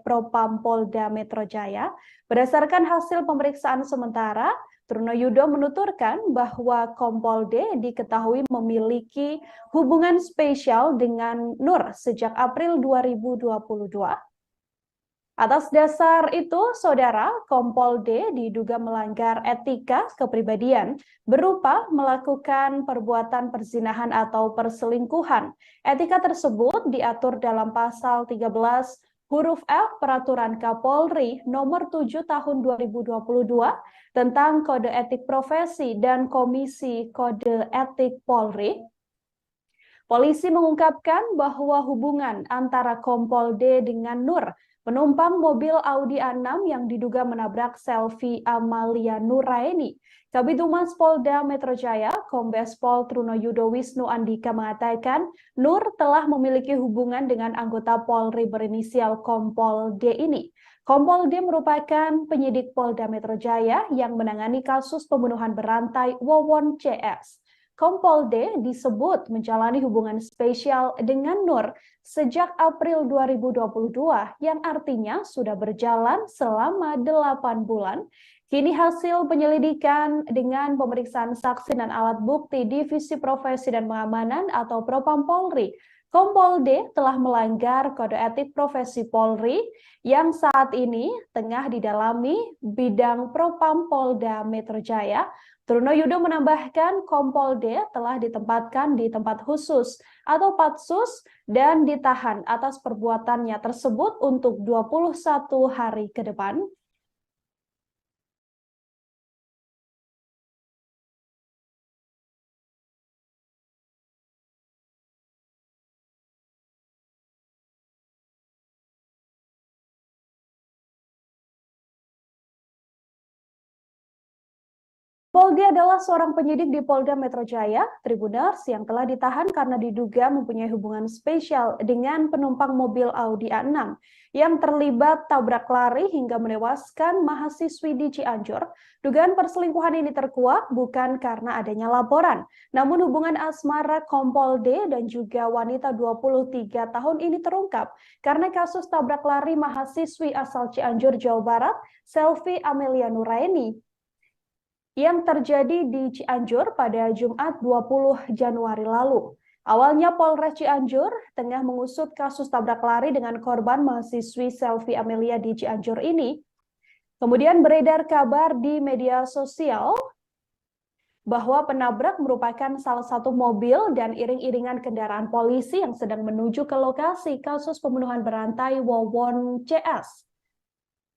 Propam Polda Metro Jaya. Berdasarkan hasil pemeriksaan sementara, Trunoyudo menuturkan bahwa Kompol D diketahui memiliki hubungan spesial dengan Nur sejak April 2022. Atas dasar itu, Saudara, Kompol D diduga melanggar etika kepribadian berupa melakukan perbuatan perzinahan atau perselingkuhan. Etika tersebut diatur dalam pasal 13 huruf F Peraturan Kapolri nomor 7 tahun 2022 tentang Kode Etik Profesi dan Komisi Kode Etik Polri. Polisi mengungkapkan bahwa hubungan antara Kompol D dengan Nur, penumpang mobil Audi A6 yang diduga menabrak Selvi Amalia Nuraini. Kabid Humas Polda Metro Jaya, Kombes Pol Trunoyudo Wisnu Andika mengatakan, Nur telah memiliki hubungan dengan anggota Polri berinisial Kompol D ini. Kompol D merupakan penyidik Polda Metro Jaya yang menangani kasus pembunuhan berantai Wawon CS. Kompol D disebut menjalani hubungan spesial dengan Nur sejak April 2022 yang artinya sudah berjalan selama 8 bulan. Kini hasil penyelidikan dengan pemeriksaan saksi dan alat bukti Divisi Profesi dan Pengamanan atau Propam Polri, Kompol D telah melanggar Kode Etik Profesi Polri yang saat ini tengah didalami bidang Propam Polda Metro Jaya. Trunoyudo menambahkan Kompol D telah ditempatkan di tempat khusus atau patsus dan ditahan atas perbuatannya tersebut untuk 21 hari ke depan. Poldi adalah seorang penyidik di Polda Metro Jaya, Tribuners, yang telah ditahan karena diduga mempunyai hubungan spesial dengan penumpang mobil Audi A6 yang terlibat tabrak lari hingga menewaskan mahasiswi di Cianjur. Dugaan perselingkuhan ini terkuak bukan karena adanya laporan, namun hubungan asmara Kompol D dan juga wanita 23 tahun ini terungkap karena kasus tabrak lari mahasiswi asal Cianjur, Jawa Barat, Selvi Amelia Nuraini, yang terjadi di Cianjur pada Jumat 20 Januari lalu. Awalnya Polres Cianjur tengah mengusut kasus tabrak lari dengan korban mahasiswi Selvi Amelia di Cianjur ini. Kemudian beredar kabar di media sosial bahwa penabrak merupakan salah satu mobil dan iring-iringan kendaraan polisi yang sedang menuju ke lokasi kasus pembunuhan berantai Wawon CS.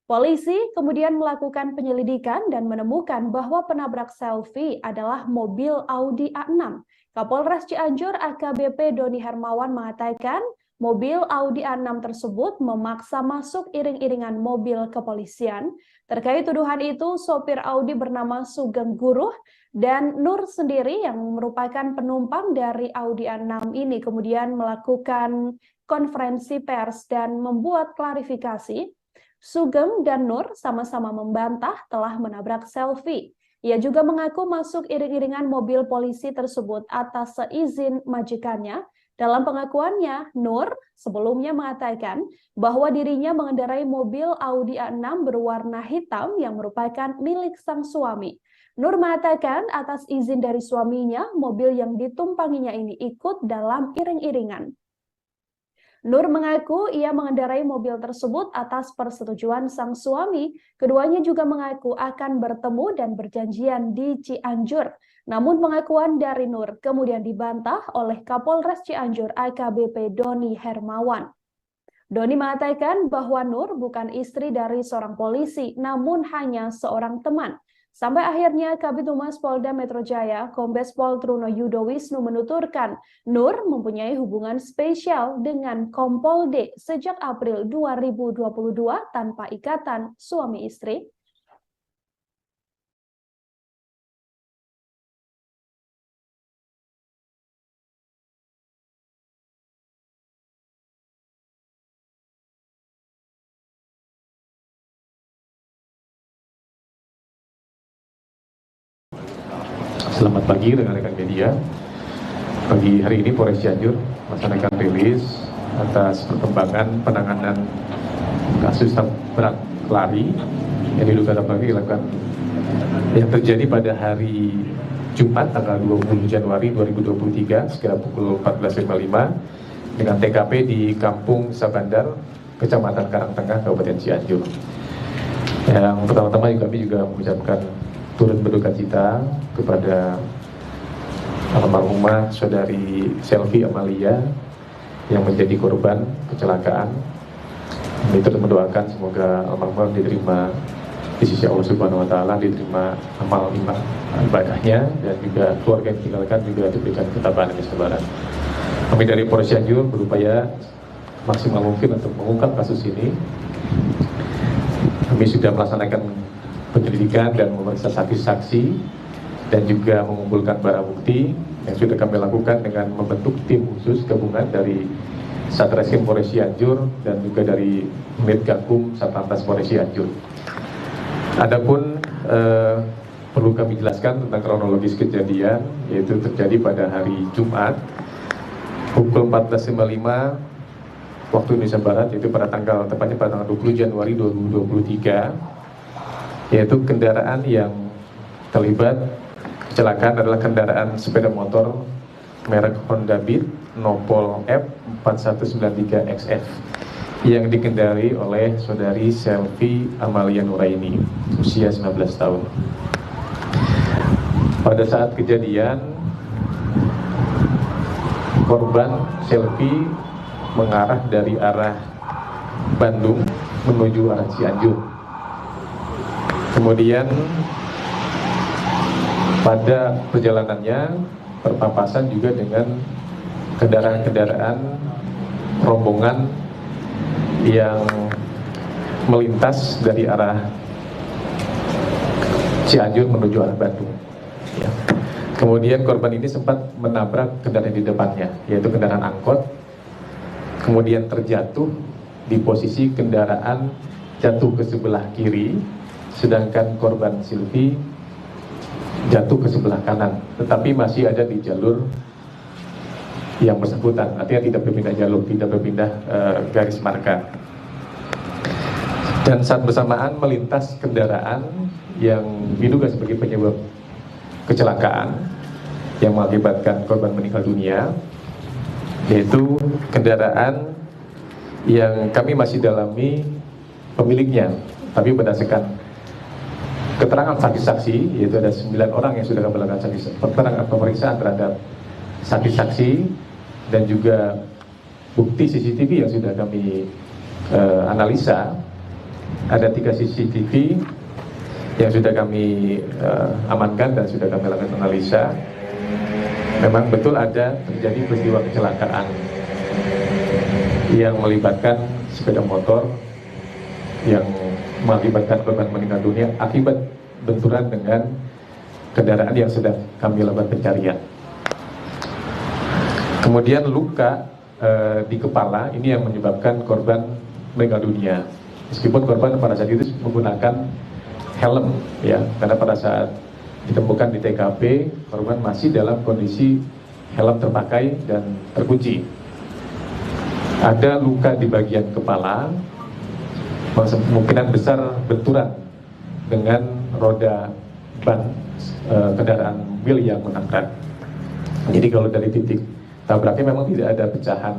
Polisi kemudian melakukan penyelidikan dan menemukan bahwa penabrak Selvi adalah mobil Audi A6. Kapolres Cianjur AKBP Doni Hermawan mengatakan mobil Audi A6 tersebut memaksa masuk iring-iringan mobil kepolisian. Terkait tuduhan itu, sopir Audi bernama Sugeng Guruh dan Nur sendiri yang merupakan penumpang dari Audi A6 ini kemudian melakukan konferensi pers dan membuat klarifikasi. Sugeng dan Nur sama-sama membantah telah menabrak Selvi. Ia juga mengaku masuk iring-iringan mobil polisi tersebut atas seizin majikannya. Dalam pengakuannya, Nur sebelumnya mengatakan bahwa dirinya mengendarai mobil Audi A6 berwarna hitam yang merupakan milik sang suami. Nur mengatakan atas izin dari suaminya, mobil yang ditumpanginya ini ikut dalam iring-iringan. Nur mengaku ia mengendarai mobil tersebut atas persetujuan sang suami. Keduanya juga mengaku akan bertemu dan berjanjian di Cianjur. Namun pengakuan dari Nur kemudian dibantah oleh Kapolres Cianjur AKBP Doni Hermawan. Doni mengatakan bahwa Nur bukan istri dari seorang polisi, namun hanya seorang teman. Sampai akhirnya Kabid Humas Polda Metro Jaya, Kombes Pol Trunoyudo Wisnu menuturkan Nur mempunyai hubungan spesial dengan Kompol D sejak April 2022 tanpa ikatan suami istri. Selamat pagi rekan-rekan media. Pagi hari ini Polres Cianjur melaksanakan rilis atas perkembangan penanganan kasus tabrak lari yang diduga tabrak dilakukan yang terjadi pada hari Jumat tanggal 20 Januari 2023 sekitar pukul 14.55 dengan TKP di Kampung Sabandar, Kecamatan Karangtengah, Kabupaten Cianjur. Yang pertama-tama kami juga mengucapkan turut berduka cita kepada almarhumah saudari Selvi Amalia yang menjadi korban kecelakaan. Kami terus mendoakan semoga almarhumah diterima di sisi Allah Subhanahu Wa Taala, diterima amal ibadahnya, dan juga keluarga yang ditinggalkan juga diberikan ketabahan dan kesabaran. Kami dari Polres Cianjur berupaya maksimal mungkin untuk mengungkap kasus ini. Kami sudah melaksanakan penyelidikan dan memeriksa saksi-saksi dan juga mengumpulkan barang bukti yang sudah kami lakukan dengan membentuk tim khusus gabungan dari Satreskrim Polres Cianjur dan juga dari Unit Gakum Satlantas Polres Cianjur. Adapun perlu kami jelaskan tentang kronologis kejadian, yaitu terjadi pada hari Jumat pukul 14.55 waktu Indonesia Barat, yaitu tepatnya pada tanggal 20 Januari 2023, yaitu kendaraan yang terlibat kecelakaan adalah kendaraan sepeda motor merek Honda Beat Nopol F4193XF yang dikendari oleh saudari Selvi Amalia Nuraini, usia 19 tahun. Pada saat kejadian, korban Selvi mengarah dari arah Bandung menuju arah Cianjur. Kemudian pada perjalanannya berpapasan juga dengan kendaraan-kendaraan rombongan yang melintas dari arah Cianjur menuju arah Bandung. Ya. Kemudian korban ini sempat menabrak kendaraan di depannya, yaitu kendaraan angkot. Kemudian terjatuh di posisi kendaraan jatuh ke sebelah kiri, sedangkan korban Silvi jatuh ke sebelah kanan, tetapi masih ada di jalur yang bersangkutan, artinya tidak berpindah jalur, tidak berpindah garis marka. Dan saat bersamaan melintas kendaraan yang diduga sebagai penyebab kecelakaan yang mengakibatkan korban meninggal dunia, yaitu kendaraan yang kami masih dalami pemiliknya, tapi berdasarkan keterangan saksi-saksi, yaitu ada 9 orang yang sudah kami lakukan keterangan pemeriksaan terhadap saksi-saksi dan juga bukti CCTV yang sudah kami analisa. Ada 3 CCTV yang sudah kami amankan dan sudah kami lakukan analisa. Memang betul ada terjadi peristiwa kecelakaan yang melibatkan sepeda motor yang mengakibatkan korban meninggal dunia akibat benturan dengan kendaraan yang sedang kami lakukan pencarian. Kemudian luka di kepala ini yang menyebabkan korban meninggal dunia. Meskipun korban pada saat itu menggunakan helm, ya, karena pada saat ditemukan di TKP korban masih dalam kondisi helm terpakai dan terkunci. Ada luka di bagian kepala, kemungkinan besar benturan dengan roda ban kendaraan mobil yang menabrak. Jadi kalau dari titik tabraknya memang tidak ada pecahan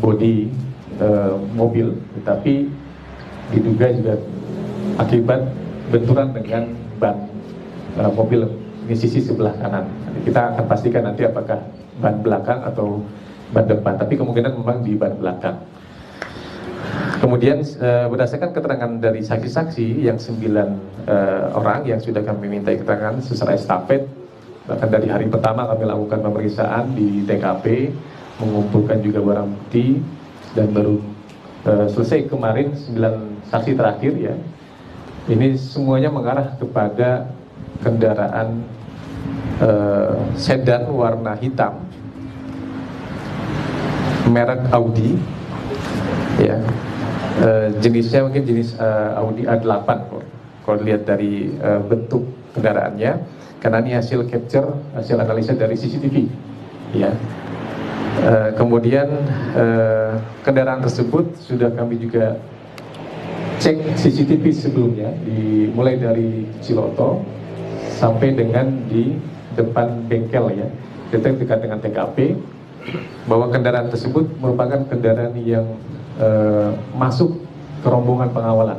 bodi mobil, tetapi diduga juga akibat benturan dengan ban mobil di sisi sebelah kanan. Kita akan pastikan nanti apakah ban belakang atau ban depan, tapi kemungkinan memang di ban belakang. Kemudian berdasarkan keterangan dari saksi-saksi yang 9 orang yang sudah kami minta keterangan secara estafet, bahkan dari hari pertama kami lakukan pemeriksaan di TKP, mengumpulkan juga barang bukti, dan baru selesai kemarin 9 saksi terakhir, ya. Ini semuanya mengarah kepada kendaraan sedan warna hitam merek Audi, ya. Jenisnya mungkin jenis Audi A8 kalau dilihat dari bentuk kendaraannya, karena ini hasil capture, hasil analisa dari CCTV, ya. Kemudian kendaraan tersebut sudah kami juga cek CCTV sebelumnya, mulai dari Ciloto sampai dengan di depan bengkel ya, dekat dengan TKP, bahwa kendaraan tersebut merupakan kendaraan yang masuk ke rombongan pengawalan,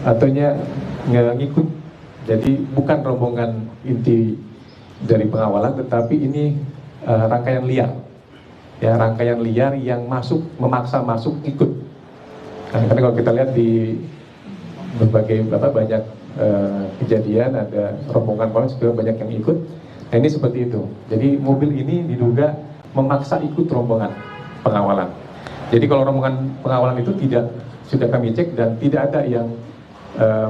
artinya ngikut. Jadi bukan rombongan inti dari pengawalan, tetapi ini rangkaian liar, ya, rangkaian liar yang memaksa masuk ikut. Karena kalau kita lihat di berbagai banyak kejadian, ada rombongan pengawalan juga banyak yang ikut. Nah, ini seperti itu. Jadi mobil ini diduga memaksa ikut rombongan pengawalan. Jadi kalau rombongan pengawalan itu sudah kami cek dan tidak ada yang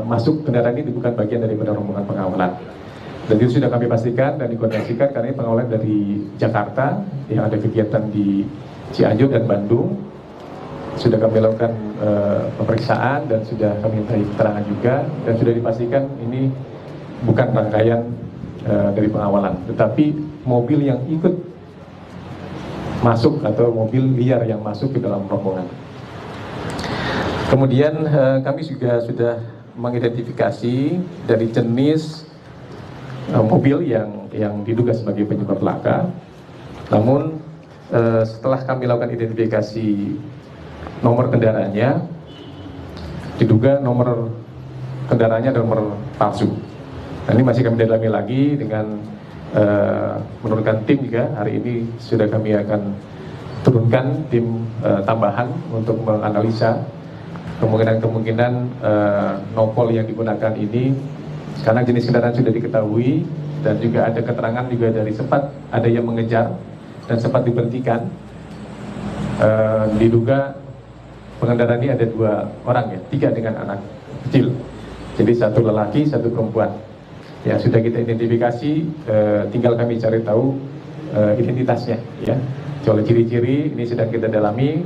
masuk kendaraan ini bukan bagian daripada rombongan pengawalan. Dan itu sudah kami pastikan dan dikoordinasikan karena ini pengawalan dari Jakarta yang ada kegiatan di Cianjur dan Bandung. Sudah kami lakukan pemeriksaan dan sudah kami minta keterangan juga, dan sudah dipastikan ini bukan rangkaian dari pengawalan, tetapi mobil yang ikut masuk atau mobil liar yang masuk ke dalam rombongan. Kemudian kami juga sudah mengidentifikasi dari jenis mobil yang diduga sebagai penyebab laka. Namun setelah kami lakukan identifikasi nomor kendaraannya, diduga nomor kendaraannya adalah nomor palsu. Nah, ini masih kami dalami lagi dengan menurunkan tim juga. Hari ini sudah kami akan turunkan tim tambahan untuk menganalisa kemungkinan nopol yang digunakan ini, karena jenis kendaraan sudah diketahui dan juga ada keterangan juga dari sempat ada yang mengejar dan sempat diberhentikan. Diduga pengendara ini ada 2 orang ya, 3 dengan anak kecil, jadi 1 lelaki 1 perempuan. Ya, sudah kita identifikasi, tinggal kami cari tahu identitasnya ya. Soal ciri-ciri ini sedang kita dalami,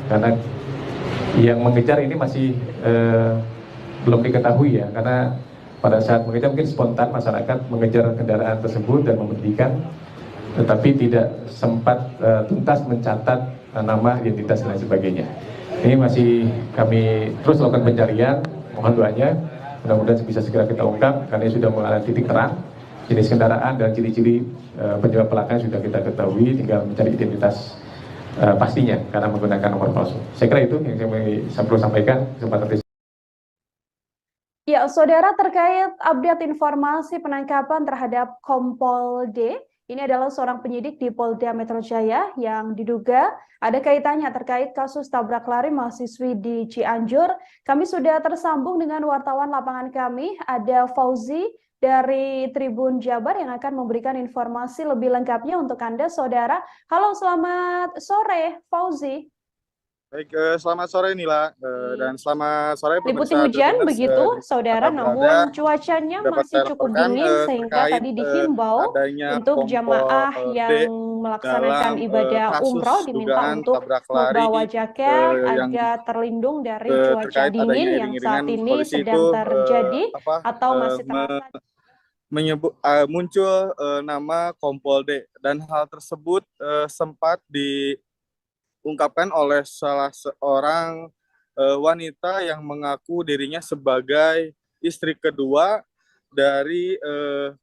karena yang mengejar ini masih belum diketahui ya, karena pada saat mengejar mungkin spontan masyarakat mengejar kendaraan tersebut dan memberhentikan, tetapi tidak sempat tuntas mencatat nama, identitas dan lain sebagainya. Ini masih kami terus lakukan pencarian, mohon doanya, mudah-mudahan bisa segera kita ungkap, karena sudah mengalami titik terang, jenis kendaraan dan ciri-ciri penyebab pelakanya sudah kita ketahui, tinggal mencari identitas pastinya karena menggunakan nomor palsu. Saya kira itu yang kami perlu sampaikan kesempatan. Ya, saudara, terkait update informasi penangkapan terhadap Kompol D, ini adalah seorang penyidik di Polda Metro Jaya yang diduga ada kaitannya terkait kasus tabrak lari mahasiswi di Cianjur. Kami sudah tersambung dengan wartawan lapangan kami, ada Fauzi dari Tribun Jabar yang akan memberikan informasi lebih lengkapnya untuk Anda, saudara. Halo, selamat sore, Fauzi. Baik, selamat sore Nila, dan selamat sore Liputi hujan begitu, saudara, namun cuacanya masih cukup dingin sehingga tadi dihimbau untuk jamaah yang melaksanakan ibadah umroh diminta untuk membawa jaket agar terlindung dari cuaca dingin yang saat ini sedang terjadi atau masih terasa. Muncul nama Kompol D, dan hal tersebut sempat diungkapkan oleh salah seorang wanita yang mengaku dirinya sebagai istri kedua dari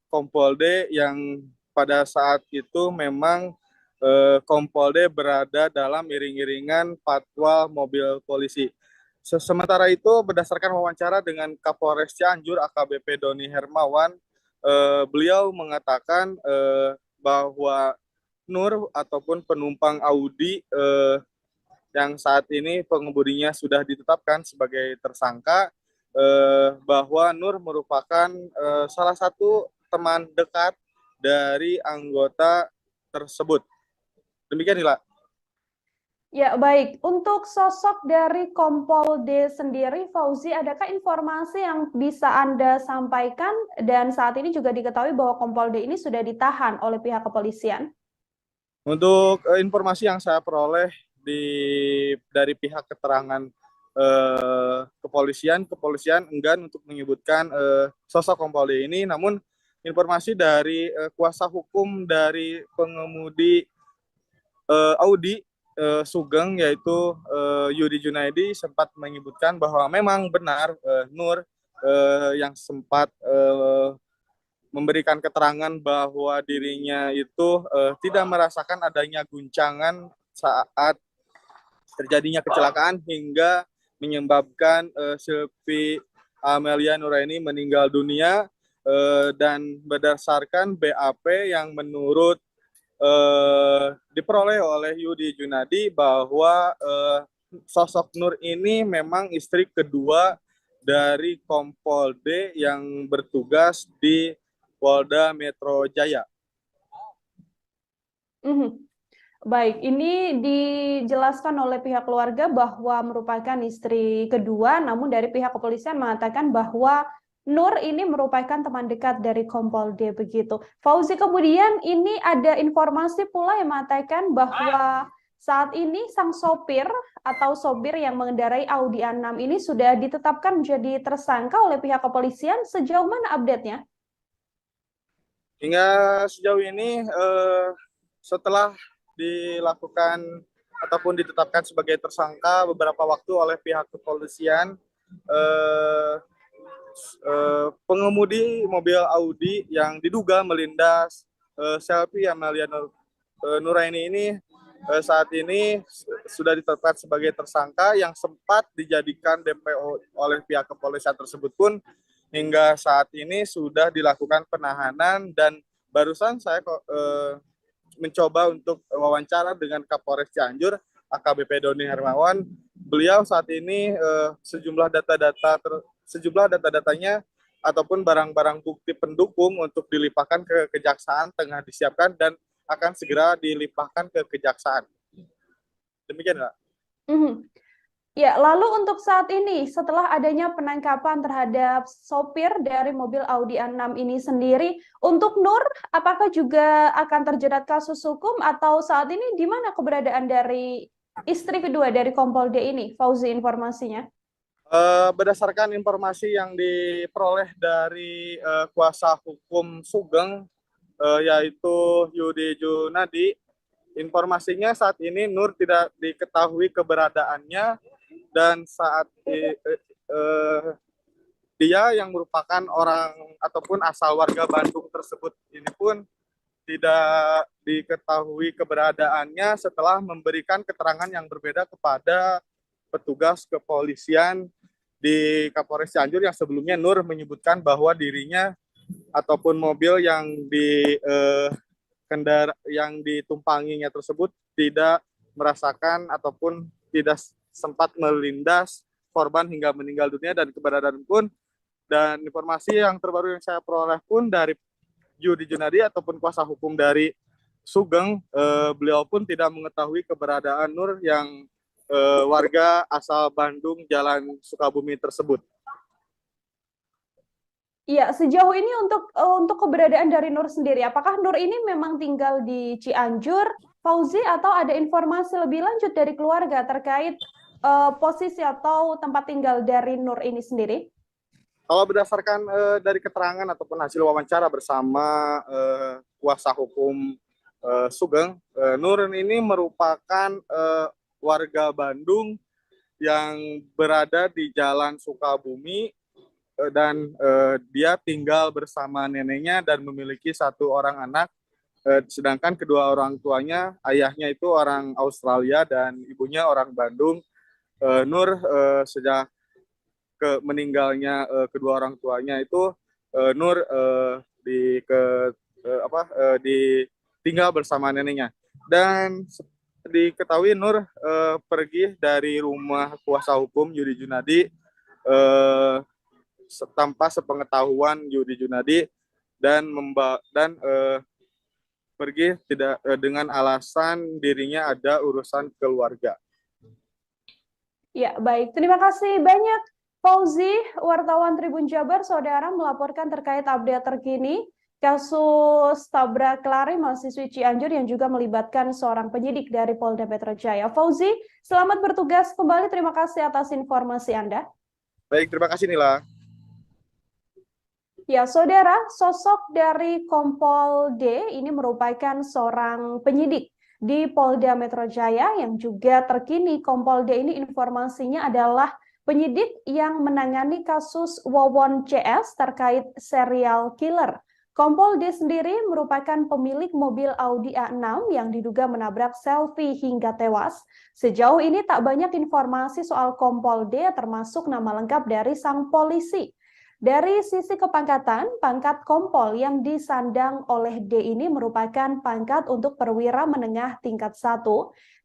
Kompol D, yang pada saat itu memang Kompol D berada dalam iring-iringan patwal mobil polisi. Sementara itu, berdasarkan wawancara dengan Kapolres Cianjur AKBP Doni Hermawan, beliau mengatakan bahwa Nur ataupun penumpang Audi yang saat ini pengemudinya sudah ditetapkan sebagai tersangka, bahwa Nur merupakan salah satu teman dekat dari anggota tersebut. Demikian, Nila. Ya, baik. Untuk sosok dari Kompol D sendiri, Fauzi, adakah informasi yang bisa Anda sampaikan? Dan saat ini juga diketahui bahwa Kompol D ini sudah ditahan oleh pihak kepolisian. Untuk informasi yang saya peroleh dari pihak keterangan kepolisian enggan untuk menyebutkan sosok Kompol D ini, namun informasi dari kuasa hukum dari pengemudi Audi Sugeng, yaitu Yudi Junaidi, sempat menyebutkan bahwa memang benar Nur yang sempat memberikan keterangan bahwa dirinya itu tidak merasakan adanya guncangan saat terjadinya kecelakaan hingga menyebabkan Silvi Amelia Nuraini meninggal dunia, dan berdasarkan BAP yang menurut diperoleh oleh Yudi Junadi bahwa sosok Nur ini memang istri kedua dari Kompol D yang bertugas di Polda Metro Jaya. Baik, ini dijelaskan oleh pihak keluarga bahwa merupakan istri kedua, namun dari pihak kepolisian mengatakan bahwa Nur ini merupakan teman dekat dari Kompol D begitu. Fauzi, kemudian ini ada informasi pula yang mengatakan bahwa saat ini sang sopir atau sopir yang mengendarai Audi A6 ini sudah ditetapkan menjadi tersangka oleh pihak kepolisian. Sejauh mana update-nya? Hingga sejauh ini setelah dilakukan ataupun ditetapkan sebagai tersangka beberapa waktu oleh pihak kepolisian, pengemudi mobil Audi yang diduga melindas Selvi Amelia Nuraini ini saat ini sudah ditetapkan sebagai tersangka yang sempat dijadikan DPO oleh pihak kepolisian tersebut pun hingga saat ini sudah dilakukan penahanan, dan barusan saya mencoba untuk wawancara dengan Kapolres Cianjur, AKBP Doni Hermawan. Beliau saat ini sejumlah data-datanya ataupun barang-barang bukti pendukung untuk dilimpahkan ke kejaksaan tengah disiapkan dan akan segera dilimpahkan ke kejaksaan. Demikian, Pak. Ya, lalu untuk saat ini, setelah adanya penangkapan terhadap sopir dari mobil Audi A6 ini sendiri, untuk Nur, apakah juga akan terjerat kasus hukum atau saat ini di mana keberadaan dari istri kedua dari Kompol D ini? Fauzi, informasinya. Berdasarkan informasi yang diperoleh dari kuasa hukum Sugeng, yaitu Yudi Junadi, informasinya saat ini Nur tidak diketahui keberadaannya, dan saat dia yang merupakan orang ataupun asal warga Bandung tersebut ini pun tidak diketahui keberadaannya setelah memberikan keterangan yang berbeda kepada petugas kepolisian di Kapolres Cianjur, yang sebelumnya Nur menyebutkan bahwa dirinya ataupun mobil yang ditumpanginya tersebut tidak merasakan ataupun tidak sempat melindas korban hingga meninggal dunia, dan keberadaan pun, dan informasi yang terbaru yang saya peroleh pun dari Yudi Junadi ataupun kuasa hukum dari Sugeng, beliau pun tidak mengetahui keberadaan Nur yang warga asal Bandung Jalan Sukabumi tersebut. Iya, sejauh ini untuk keberadaan dari Nur sendiri, apakah Nur ini memang tinggal di Cianjur, Fauzi, atau ada informasi lebih lanjut dari keluarga terkait posisi atau tempat tinggal dari Nur ini sendiri? Kalau berdasarkan dari keterangan ataupun hasil wawancara bersama kuasa hukum Sugeng, Nur ini merupakan warga Bandung yang berada di Jalan Sukabumi, dan dia tinggal bersama neneknya dan memiliki satu orang anak, sedangkan kedua orang tuanya, ayahnya itu orang Australia dan ibunya orang Bandung. Nur sejak meninggalnya kedua orang tuanya itu, Nur ditinggal bersama neneknya, dan diketahui Nur pergi dari rumah kuasa hukum Yudi Junadi tanpa sepengetahuan Yudi Junadi, dan pergi tidak dengan alasan dirinya ada urusan keluarga. Ya, baik. Terima kasih banyak, Fauzi, wartawan Tribun Jabar, saudara, melaporkan terkait update terkini kasus tabrak lari mahasiswi Cianjur yang juga melibatkan seorang penyidik dari Polda Metro Jaya. Fauzi, selamat bertugas kembali. Terima kasih atas informasi Anda. Baik, terima kasih Nila. Ya, saudara, sosok dari Kompol D ini merupakan seorang penyidik di Polda Metro Jaya yang juga terkini. Kompol D ini informasinya adalah penyidik yang menangani kasus Wawon CS terkait serial killer. Kompol D sendiri merupakan pemilik mobil Audi A6 yang diduga menabrak Selfie hingga tewas. Sejauh ini tak banyak informasi soal Kompol D termasuk nama lengkap dari sang polisi. Dari sisi kepangkatan, pangkat Kompol yang disandang oleh D ini merupakan pangkat untuk perwira menengah tingkat 1.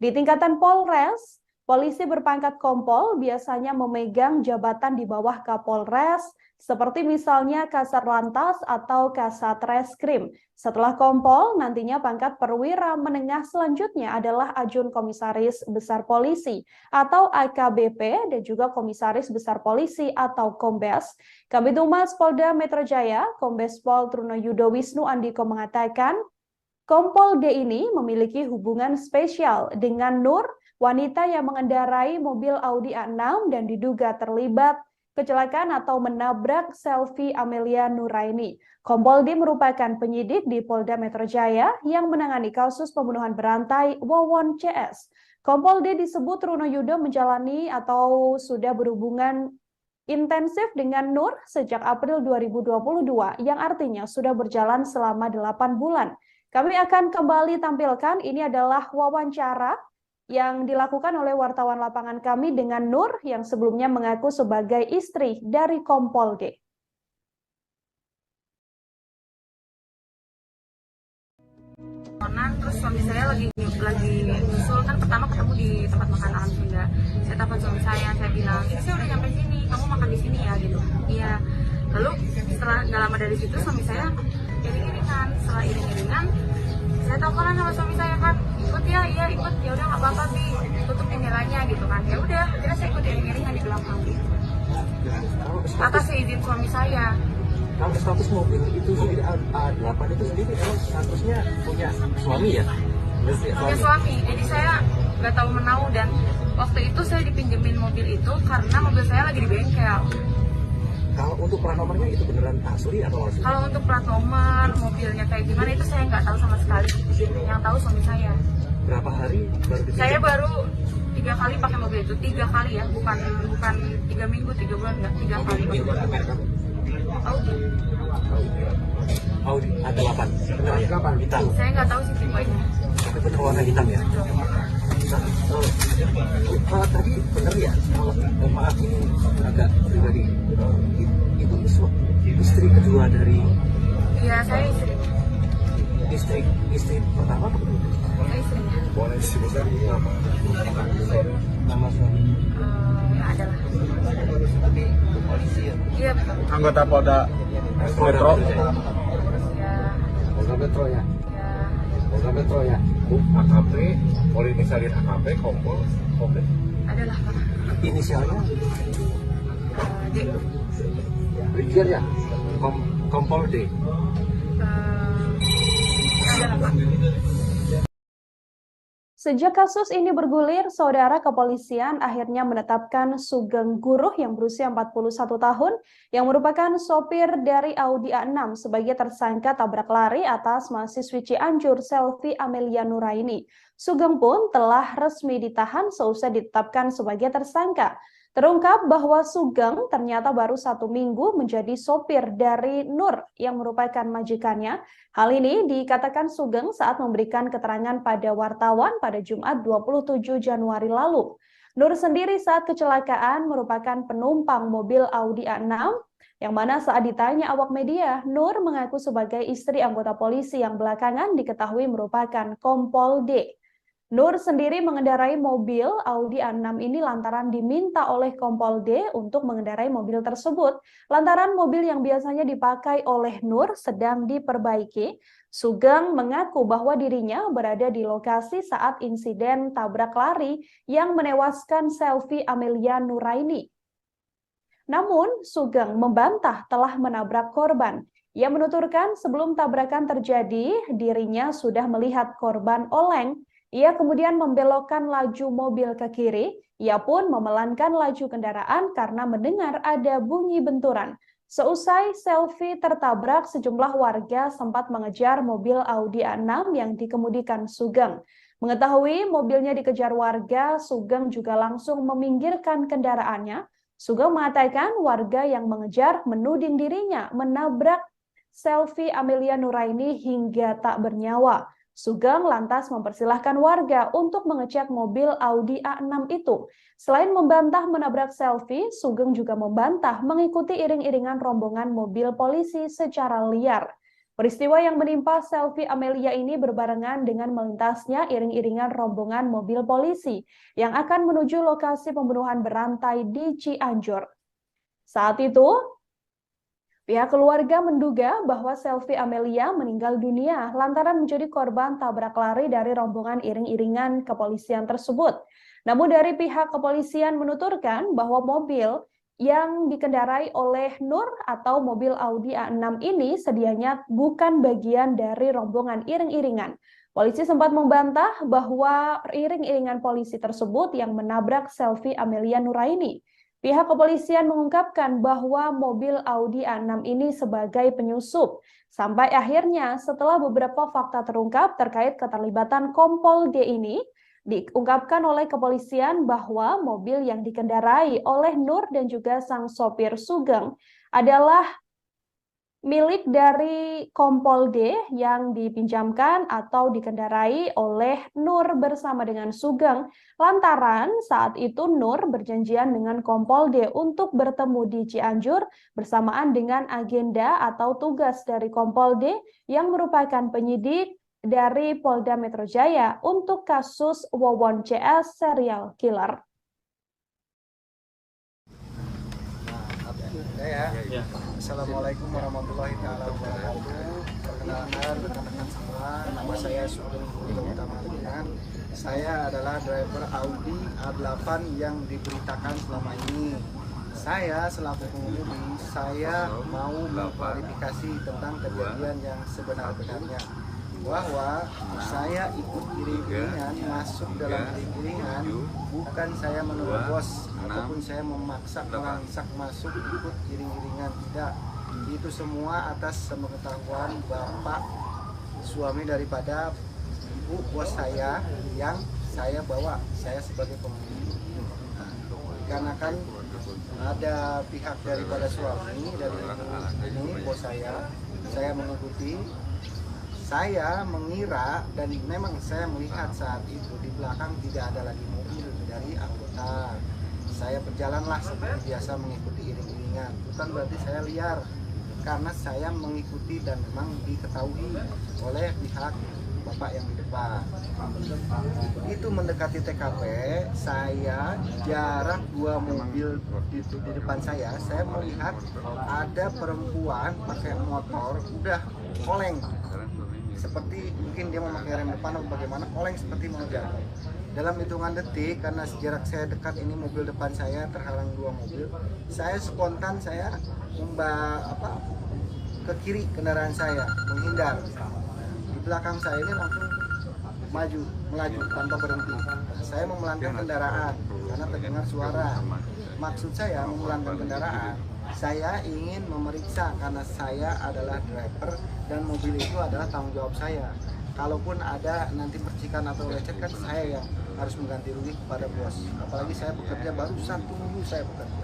Di tingkatan Polres, polisi berpangkat Kompol biasanya memegang jabatan di bawah Kapolres, seperti misalnya Kasat Lantas atau Kasat Reskrim. Setelah Kompol, nantinya pangkat perwira menengah selanjutnya adalah Ajun Komisaris Besar Polisi atau AKBP dan juga Komisaris Besar Polisi atau Kombes. Kabid Humas Polda Metro Jaya, Kombes Pol Trunoyudo Wisnu Andiko mengatakan, Kompol D ini memiliki hubungan spesial dengan Nur, wanita yang mengendarai mobil Audi A6 dan diduga terlibat kecelakaan atau menabrak Selfie Amelia Nuraini. Kompol D merupakan penyidik di Polda Metro Jaya yang menangani kasus pembunuhan berantai Wawon CS. Kompol D disebut Trunoyudo menjalani atau sudah berhubungan intensif dengan Nur sejak April 2022, yang artinya sudah berjalan selama 8 bulan. Kami akan kembali tampilkan, ini adalah wawancara yang dilakukan oleh wartawan lapangan kami dengan Nur yang sebelumnya mengaku sebagai istri dari Kompol D. Terus suami saya lagi nyusul, kan pertama ketemu di tempat makan alam Sunda. Saya telepon suami saya bilang, ini saya udah nyampe sini, kamu makan di sini ya gitu. Iya. Lalu setelah nggak lama dari situ suami saya iring-iringan. Setelah iring-iringan, saya teleponan sama suami saya kan, ikut ya, iya ikut, ya udah nggak apa-apa Bi, tutup jendelanya gitu kan. Ya udah, akhirnya saya ikut iring-iringan di belakang gitu. Atas izin suami saya. Kalau status mobil itu sendiri A8 itu sendiri emang statusnya punya suami ya? Punya suami, jadi saya nggak tahu menau, dan waktu itu saya dipinjemin mobil itu karena mobil saya lagi di bengkel. Kalau untuk plat nomornya itu beneran asli atau palsu? Kalau untuk plat nomor, mobilnya kayak gimana itu saya nggak tahu sama sekali. Yang tahu suami saya. Berapa hari baru dipinjam? Saya baru 3 kali pakai mobil itu, 3 kali ya, bukan 3 minggu, 3 bulan, enggak, 3 kali. Audi A8, beneran hitam. Saya nggak tahu sih tipenya. Tapi bener warna hitam ya? Nah, tadi bener ya, kalau maaf ini agak pribadi, itu istri kedua dari... Iya, saya istri pertama atau kedua? Saya istrinya. Boleh sebutkan nama suami? Ya ada lah. Polisi ya? Iya betul. Anggota Polda Metro. Ya. Polda Metro ya? Ya. Polda Metro ya? AKP, boleh misalin AKP, Kompol, Adalah Pak. inisialnya? D. Brigjen ya? Kompol D. Adalah Pak. Sejak kasus ini bergulir, saudara, kepolisian akhirnya menetapkan Sugeng Guruh yang berusia 41 tahun yang merupakan sopir dari Audi A6 sebagai tersangka tabrak lari atas mahasiswi Cianjur Selfie Amelia Nuraini. Sugeng pun telah resmi ditahan seusai ditetapkan sebagai tersangka. Terungkap bahwa Sugeng ternyata baru 1 minggu menjadi sopir dari Nur yang merupakan majikannya. Hal ini dikatakan Sugeng saat memberikan keterangan pada wartawan pada Jumat 27 Januari lalu. Nur sendiri saat kecelakaan merupakan penumpang mobil Audi A6, yang mana saat ditanya awak media, Nur mengaku sebagai istri anggota polisi yang belakangan diketahui merupakan Kompol D. Nur sendiri mengendarai mobil Audi A6 ini lantaran diminta oleh Kompol D untuk mengendarai mobil tersebut. Lantaran mobil yang biasanya dipakai oleh Nur sedang diperbaiki, Sugeng mengaku bahwa dirinya berada di lokasi saat insiden tabrak lari yang menewaskan Selfie Amelia Nuraini. Namun, Sugeng membantah telah menabrak korban. Ia menuturkan sebelum tabrakan terjadi, dirinya sudah melihat korban oleng. Ia kemudian membelokkan laju mobil ke kiri. Ia pun memelankan laju kendaraan karena mendengar ada bunyi benturan. Seusai Selfie tertabrak, sejumlah warga sempat mengejar mobil Audi A6 yang dikemudikan Sugeng. Mengetahui mobilnya dikejar warga, Sugeng juga langsung meminggirkan kendaraannya. Sugeng mengatakan warga yang mengejar menuding dirinya menabrak Selvi Amelia Nuraini hingga tak bernyawa. Sugeng lantas mempersilahkan warga untuk mengecek mobil Audi A6 itu. Selain membantah menabrak Selvi, Sugeng juga membantah mengikuti iring-iringan rombongan mobil polisi secara liar. Peristiwa yang menimpa Selvi Amelia ini berbarengan dengan melintasnya iring-iringan rombongan mobil polisi yang akan menuju lokasi pembunuhan berantai di Cianjur. Saat itu, pihak keluarga menduga bahwa Selvi Amelia meninggal dunia lantaran menjadi korban tabrak lari dari rombongan iring-iringan kepolisian tersebut. Namun dari pihak kepolisian menuturkan bahwa mobil yang dikendarai oleh Nur atau mobil Audi A6 ini sedianya bukan bagian dari rombongan iring-iringan. Polisi sempat membantah bahwa iring-iringan polisi tersebut yang menabrak Selvi Amelia Nuraini. Pihak kepolisian mengungkapkan bahwa mobil Audi A6 ini sebagai penyusup. Sampai akhirnya setelah beberapa fakta terungkap terkait keterlibatan Kompol D ini, diungkapkan oleh kepolisian bahwa mobil yang dikendarai oleh Nur dan juga sang sopir Sugeng adalah milik dari Kompol D yang dipinjamkan atau dikendarai oleh Nur bersama dengan Sugeng. Lantaran saat itu Nur berjanjian dengan Kompol D untuk bertemu di Cianjur bersamaan dengan agenda atau tugas dari Kompol D yang merupakan penyidik dari Polda Metro Jaya untuk kasus Wawon CS serial killer. Assalamualaikum warahmatullahi wabarakatuh. Perkenalkan rekan-rekan semua, nama saya Sugeng Utama Dengan. Saya adalah driver Audi A8 yang diberitakan selama ini. Saya selaku pengemudi, saya mau mengklarifikasi tentang kejadian yang sebenar-benarnya, bahwa saya ikut iring-iringan, masuk dalam iring-iringan, bukan saya menerobos ataupun saya memaksa merangsak masuk ikut iring-iringan, tidak. Itu semua atas sepengetahuan Bapak suami daripada ibu bos saya yang saya bawa, saya sebagai pengemudi. Karena kan ada pihak daripada suami dari ini bos saya mengikuti. Saya mengira dan memang saya melihat saat itu di belakang tidak ada lagi mobil dari anggota. Saya berjalanlah seperti biasa mengikuti iring-iringan. Bukan berarti saya liar, karena saya mengikuti dan memang diketahui oleh pihak bapak yang di depan. Itu mendekati TKP, saya jarak 2 mobil di depan saya melihat ada perempuan pakai motor udah oleng. Seperti mungkin dia memakai rem depan atau bagaimana, oleng seperti mau jatuh. Dalam hitungan detik, karena jarak saya dekat, ini mobil depan saya terhalang 2 mobil, saya spontan saya ke kiri kendaraan saya, menghindar. Di belakang saya ini langsung melaju tanpa berhenti. Saya memelankan kendaraan karena terdengar suara. Maksud saya memelankan kendaraan, saya ingin memeriksa karena saya adalah driver dan mobil itu adalah tanggung jawab saya. Kalaupun ada nanti percikan atau lecet kan saya yang harus mengganti rugi kepada bos. Apalagi saya bekerja baru 1 minggu saya bekerja.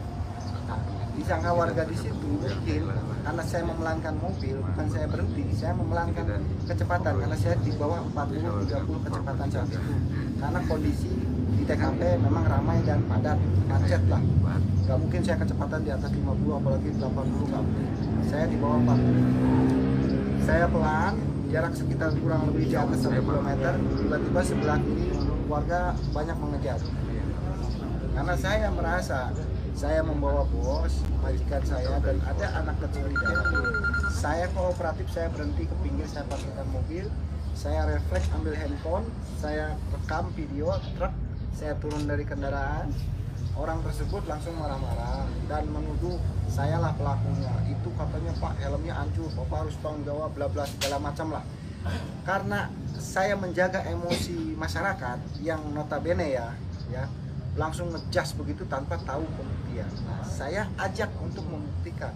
Nah, disangka warga di situ mungkin karena saya memelankan mobil, bukan saya berhenti, saya memelankan kecepatan karena saya di bawah 40-30 kecepatan saat itu. Karena kondisi di TKP memang ramai dan padat, macet lah. Gak mungkin saya kecepatan di atas 50 apalagi 80, gak mungkin. Saya di bawah 40. Saya pelan, jarak sekitar kurang lebih di atas 1 km, tiba-tiba sebelah kiri warga banyak mengejar. Karena saya merasa saya membawa bos, majikan saya, dan ada anak kecil di dalam. Saya kooperatif, saya berhenti ke pinggir, saya parkirkan mobil, saya refleks ambil handphone, saya rekam video truk, saya turun dari kendaraan. Orang tersebut langsung marah-marah dan menuduh sayalah pelakunya. Itu katanya Pak helmnya hancur, Bapak harus tanggung jawab, bla bla segala macam lah. Karena saya menjaga emosi masyarakat yang notabene ya langsung ngejas begitu tanpa tahu pembuktian. Nah, saya ajak untuk membuktikan.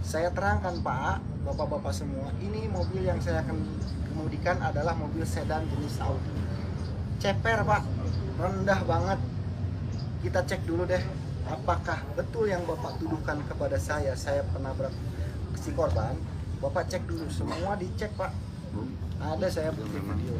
Saya terangkan Pak, Bapak-bapak semua, ini mobil yang saya akan kemudikan adalah mobil sedan jenis Audi. ceper Pak, rendah banget. Kita cek dulu deh, apakah betul yang Bapak tuduhkan kepada saya penabrak si korban. Bapak cek dulu, semua dicek Pak. Ada saya bukti video.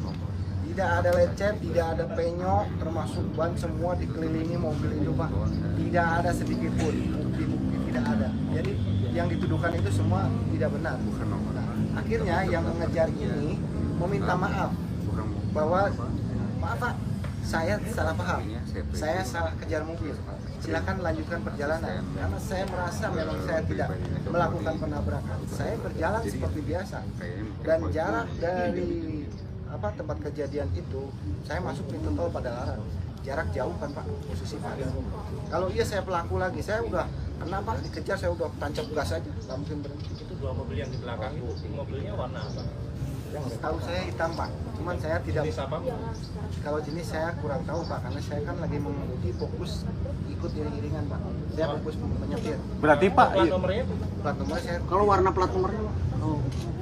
Tidak ada lecet, tidak ada penyok, termasuk ban semua dikelilingi mobil itu Pak. Tidak ada sedikit pun, bukti-bukti tidak ada. Jadi yang dituduhkan itu semua tidak benar. Nah, akhirnya yang mengejar ini meminta maaf bahwa maaf Pak, saya salah paham, saya salah kejar mobil. Silakan lanjutkan perjalanan. Karena saya merasa memang saya tidak melakukan penabrakan. Saya berjalan seperti biasa. Dan jarak dari tempat kejadian itu, saya masuk pintu tol Padalarang. Jarak jauh kan Pak, posisi Pak. Kalau iya saya pelaku lagi, saya udah kena Pak, dikejar, saya udah tancap gas aja, nggak mungkin berhenti. Itu dua mobil yang di belakang itu, mobilnya warna apa? Tahu saya hitam Pak, cuman saya tidak. Jenis apa? Kalau jenis saya kurang tahu Pak, karena saya kan lagi mengemudi, fokus ikut iring-iringan Pak. Saya fokus menyetir. Berarti Pak, Plat nomornya? Plat nomor saya. Kalau warna plat nomornya,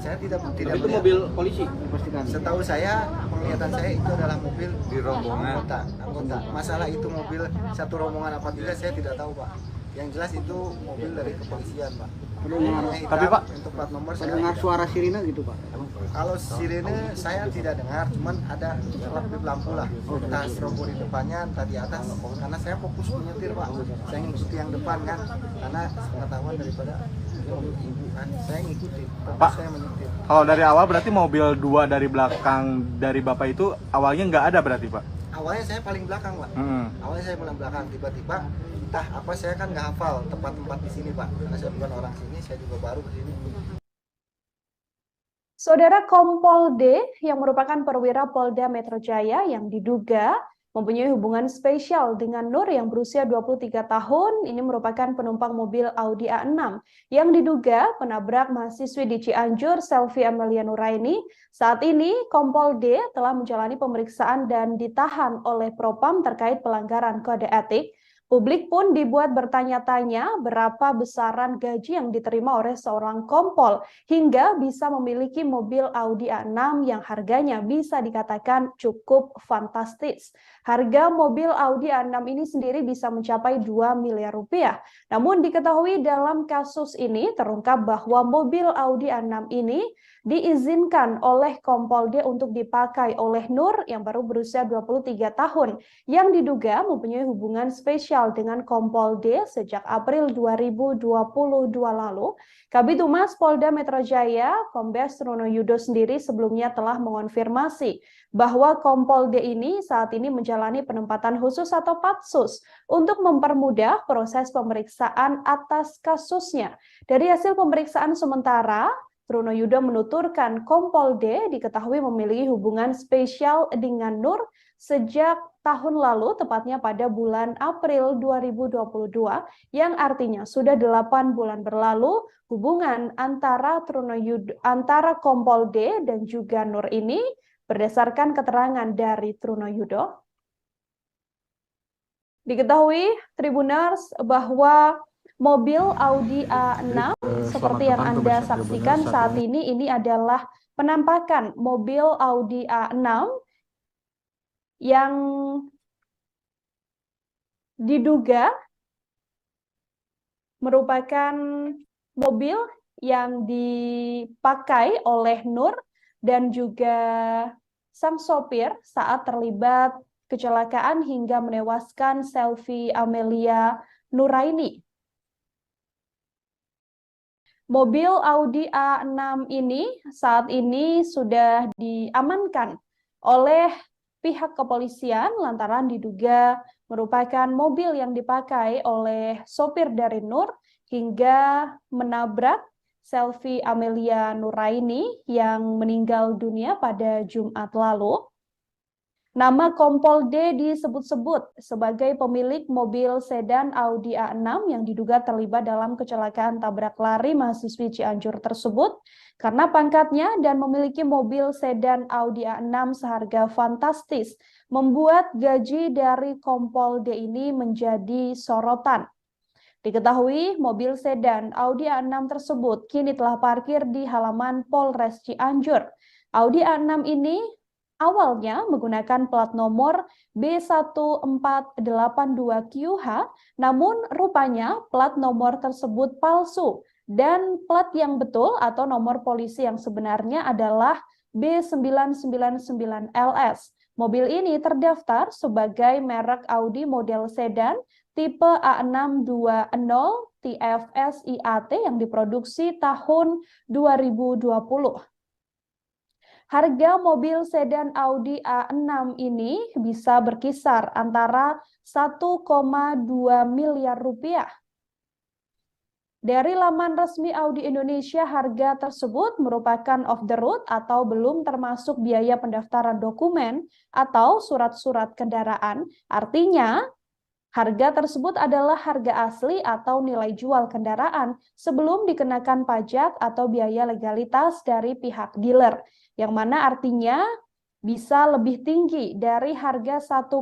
Saya tidak itu melihat. mobil polisi dipastikan. Setahu saya, penglihatan saya itu adalah mobil di rombongan anggota. Masalah itu mobil satu rombongan apa tidak, saya tidak tahu Pak. Yang jelas itu mobil dari kepolisian Pak. Tapi Pak, untuk plat nomor saya Dengar tidak. suara sirine gitu Pak. Kalau sirene saya tidak dengar, cuman ada kelap lampu lah. Entah strobo di depannya, entah di atas. Karena saya fokus menyetir Pak. Saya ngikuti yang depan kan, karena pengetahuan daripada ibu kan. Saya ngikuti, fokus Pak. saya menyetir. kalau dari awal berarti mobil 2 dari belakang dari Bapak itu awalnya nggak ada berarti Pak? Awalnya saya paling belakang Pak. Awalnya saya paling belakang, tiba-tiba entah apa saya kan nggak hafal tempat-tempat di sini Pak. Karena saya bukan orang sini, saya juga baru ke sini. Saudara, Kompol D yang merupakan perwira Polda Metro Jaya yang diduga mempunyai hubungan spesial dengan Nur yang berusia 23 tahun, ini merupakan penumpang mobil Audi A6 yang diduga penabrak mahasiswi di Cianjur, Selvi Amelia Nuraini. Saat ini, Kompol D telah menjalani pemeriksaan dan ditahan oleh Propam terkait pelanggaran kode etik. Publik pun dibuat bertanya-tanya berapa besaran gaji yang diterima oleh seorang kompol hingga bisa memiliki mobil Audi A6 yang harganya bisa dikatakan cukup fantastis. Harga mobil Audi A6 ini sendiri bisa mencapai 2 miliar rupiah. Namun diketahui dalam kasus ini terungkap bahwa mobil Audi A6 ini diizinkan oleh Kompol D untuk dipakai oleh Nur yang baru berusia 23 tahun yang diduga mempunyai hubungan spesial dengan Kompol D sejak April 2022 lalu. Kabid Humas Polda Metro Jaya, Kombes Truno Yudo sendiri sebelumnya telah mengonfirmasi bahwa Kompol D ini saat ini menjalani penempatan khusus atau patsus untuk mempermudah proses pemeriksaan atas kasusnya. Dari hasil pemeriksaan sementara, Truno Yudo menuturkan Kompol D diketahui memiliki hubungan spesial dengan Nur sejak tahun lalu, tepatnya pada bulan April 2022, yang artinya sudah 8 bulan berlalu. Hubungan antara Kompol D dan juga Nur ini berdasarkan keterangan dari Truno Yudo. Diketahui Tribuners bahwa mobil Audi A6 seperti yang Anda saksikan saat ini adalah penampakan mobil Audi A6 yang diduga merupakan mobil yang dipakai oleh Nur dan juga sang sopir saat terlibat kecelakaan hingga menewaskan Selvi Amelia Nuraini. Mobil Audi A6 ini saat ini sudah diamankan oleh pihak kepolisian lantaran diduga merupakan mobil yang dipakai oleh sopir dari Nur hingga menabrak Selvi Amelia Nuraini yang meninggal dunia pada Jumat lalu. Nama Kompol D disebut-sebut sebagai pemilik mobil sedan Audi A6 yang diduga terlibat dalam kecelakaan tabrak lari mahasiswi Cianjur tersebut karena pangkatnya dan memiliki mobil sedan Audi A6 seharga fantastis membuat gaji dari Kompol D ini menjadi sorotan. Diketahui mobil sedan Audi A6 tersebut kini telah parkir di halaman Polres Cianjur. Audi A6 ini awalnya menggunakan plat nomor B1482QH, namun rupanya plat nomor tersebut palsu dan plat yang betul atau nomor polisi yang sebenarnya adalah B999LS. Mobil ini terdaftar sebagai merek Audi model sedan tipe A620 TFSIAT yang diproduksi tahun 2020. Harga mobil sedan Audi A6 ini bisa berkisar antara 1,2 miliar rupiah. Dari laman resmi Audi Indonesia, harga tersebut merupakan off the road atau belum termasuk biaya pendaftaran dokumen atau surat-surat kendaraan. Artinya, harga tersebut adalah harga asli atau nilai jual kendaraan sebelum dikenakan pajak atau biaya legalitas dari pihak dealer, yang mana artinya bisa lebih tinggi dari harga 1,2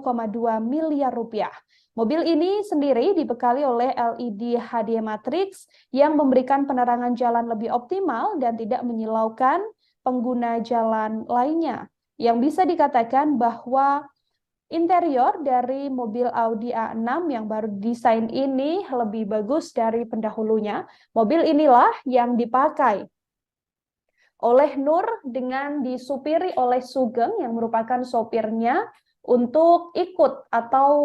miliar rupiah. Mobil ini sendiri dibekali oleh LED HD Matrix yang memberikan penerangan jalan lebih optimal dan tidak menyilaukan pengguna jalan lainnya. Yang bisa dikatakan bahwa interior dari mobil Audi A6 yang baru desain ini lebih bagus dari pendahulunya. Mobil inilah yang dipakai oleh Nur dengan disupiri oleh Sugeng yang merupakan sopirnya untuk ikut atau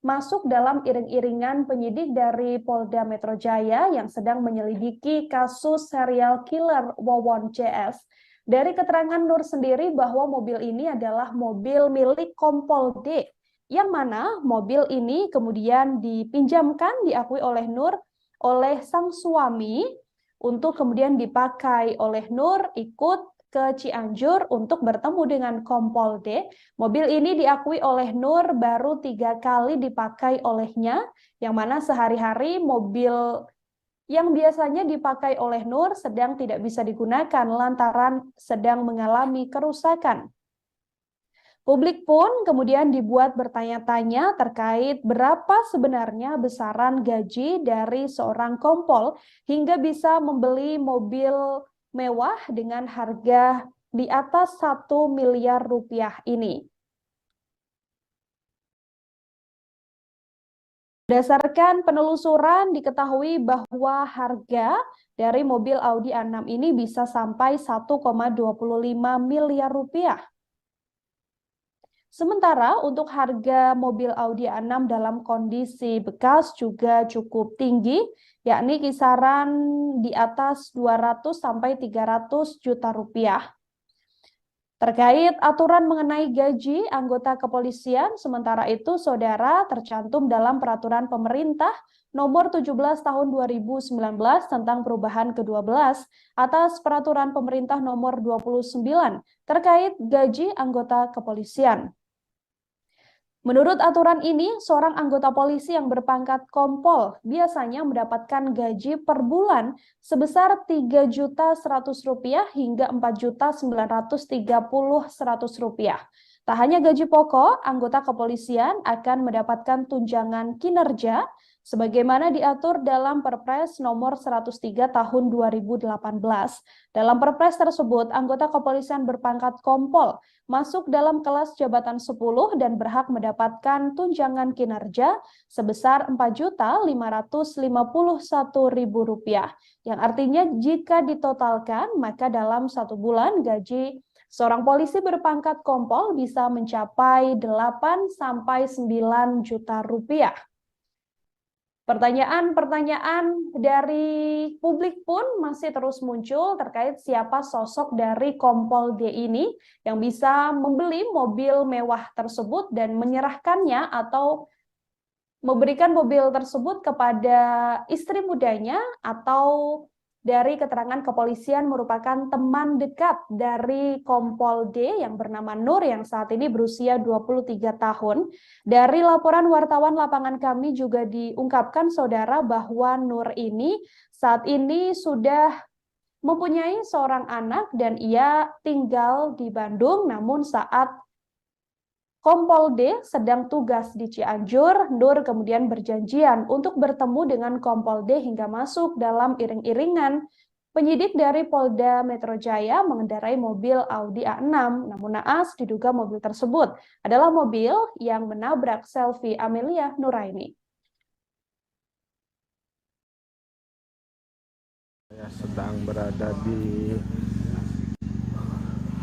masuk dalam iring-iringan penyidik dari Polda Metro Jaya yang sedang menyelidiki kasus serial killer Wawon CS. Dari keterangan Nur sendiri bahwa mobil ini adalah mobil milik Kompol D, yang mana mobil ini kemudian dipinjamkan, diakui oleh Nur, oleh sang suami untuk kemudian dipakai oleh Nur ikut ke Cianjur untuk bertemu dengan Kompol D. Mobil ini diakui oleh Nur baru 3 kali dipakai olehnya, yang mana sehari-hari mobil yang biasanya dipakai oleh Nur sedang tidak bisa digunakan lantaran sedang mengalami kerusakan. Publik pun kemudian dibuat bertanya-tanya terkait berapa sebenarnya besaran gaji dari seorang kompol hingga bisa membeli mobil mewah dengan harga di atas 1 miliar rupiah ini. Berdasarkan penelusuran diketahui bahwa harga dari mobil Audi A6 ini bisa sampai 1,25 miliar rupiah. Sementara untuk harga mobil Audi A6 dalam kondisi bekas juga cukup tinggi, yakni kisaran di atas 200 sampai 300 juta rupiah. Terkait aturan mengenai gaji anggota kepolisian, sementara itu saudara tercantum dalam peraturan pemerintah nomor 17 tahun 2019 tentang perubahan ke-12 atas peraturan pemerintah nomor 29 terkait gaji anggota kepolisian. Menurut aturan ini, seorang anggota polisi yang berpangkat kompol biasanya mendapatkan gaji per bulan sebesar Rp3.100.000 hingga Rp4.930.100. Tak hanya gaji pokok, anggota kepolisian akan mendapatkan tunjangan kinerja sebagaimana diatur dalam Perpres nomor 103 tahun 2018. Dalam Perpres tersebut, anggota kepolisian berpangkat kompol masuk dalam kelas jabatan 10 dan berhak mendapatkan tunjangan kinerja sebesar Rp4.551.000, yang artinya jika ditotalkan maka dalam 1 bulan gaji seorang polisi berpangkat kompol bisa mencapai 8 sampai 9 juta rupiah. Pertanyaan-pertanyaan dari publik pun masih terus muncul terkait siapa sosok dari Kompol D ini yang bisa membeli mobil mewah tersebut dan menyerahkannya atau memberikan mobil tersebut kepada istri mudanya, atau dari keterangan kepolisian merupakan teman dekat dari Kompol D yang bernama Nur yang saat ini berusia 23 tahun. Dari laporan wartawan lapangan kami juga diungkapkan saudara bahwa Nur ini saat ini sudah mempunyai seorang anak dan ia tinggal di Bandung, namun saat Kompol D sedang tugas di Cianjur, Nur kemudian berjanjian untuk bertemu dengan Kompol D hingga masuk dalam iring-iringan penyidik dari Polda Metro Jaya mengendarai mobil Audi A6, namun naas diduga mobil tersebut adalah mobil yang menabrak Selvi Amelia Nuraini. Saya sedang berada di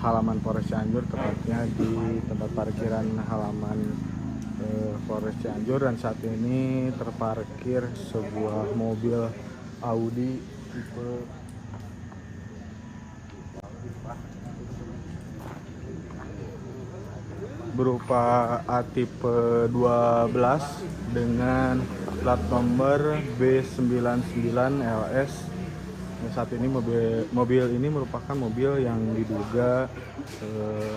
halaman Polres Cianjur, tepatnya di tempat parkiran halaman Polres Cianjur, dan saat ini terparkir sebuah mobil Audi tipe berupa A tipe 12 dengan plat nomor B99LS. Saat ini mobil ini merupakan mobil yang diduga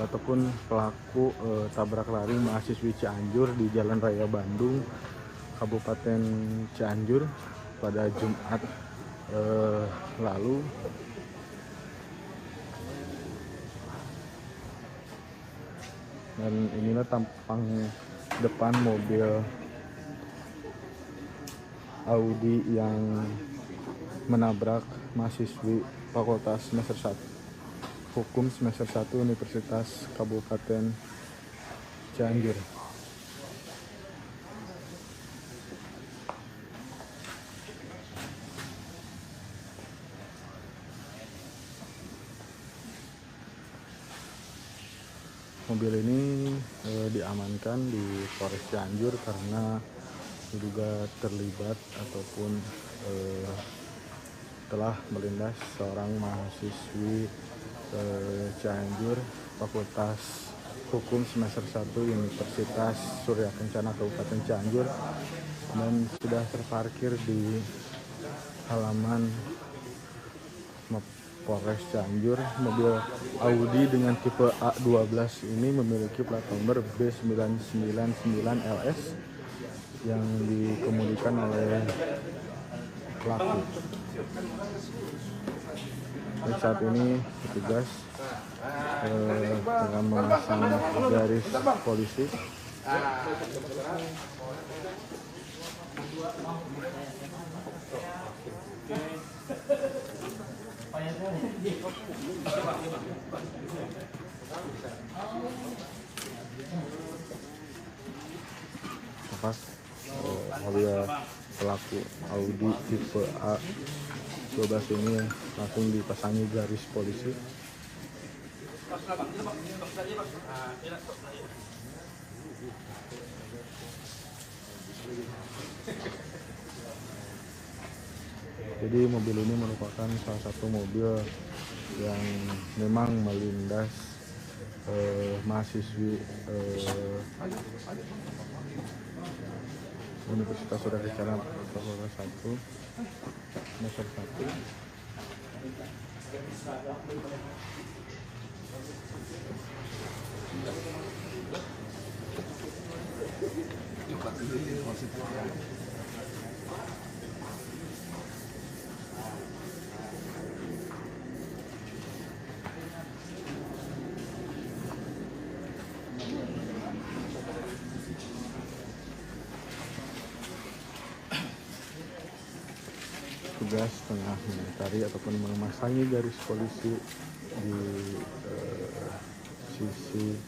ataupun pelaku tabrak lari mahasiswi Cianjur di Jalan Raya Bandung, Kabupaten Cianjur pada Jumat lalu. Dan inilah tampang depan mobil Audi yang menabrak mahasiswi Fakultas semester 1 Hukum semester 1 Universitas Kabupaten Cianjur. Mobil ini diamankan di Polres Cianjur karena diduga terlibat ataupun telah melindas seorang mahasiswi Cianjur Fakultas Hukum semester 1 Universitas Surya Kencana Kabupaten Cianjur, dan sudah terparkir di halaman Polres Cianjur. Mobil Audi dengan tipe A12 ini memiliki plat nomor B999LS yang dikemudikan oleh pelaku. Dan saat ini petugas tengah memasang garis polisi. Mobil pelaku Audi tipe A12 ini langsung dipasangi garis polisi. Jadi mobil ini merupakan salah satu mobil yang memang melindas mahasiswi Universitas Surya Kencana Fakultas 1 semester 1. Tugas tengah mencari ataupun memasangi garis polisi di sisi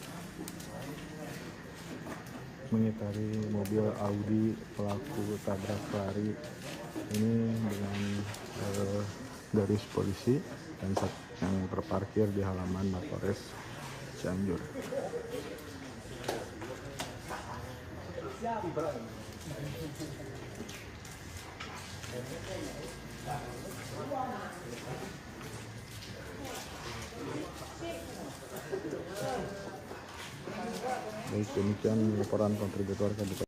mengitari mobil Audi pelaku tabrak lari ini dengan garis polisi, dan yang terparkir di halaman Mapolres Cianjur. Baik, demikian laporan kontributor KBP.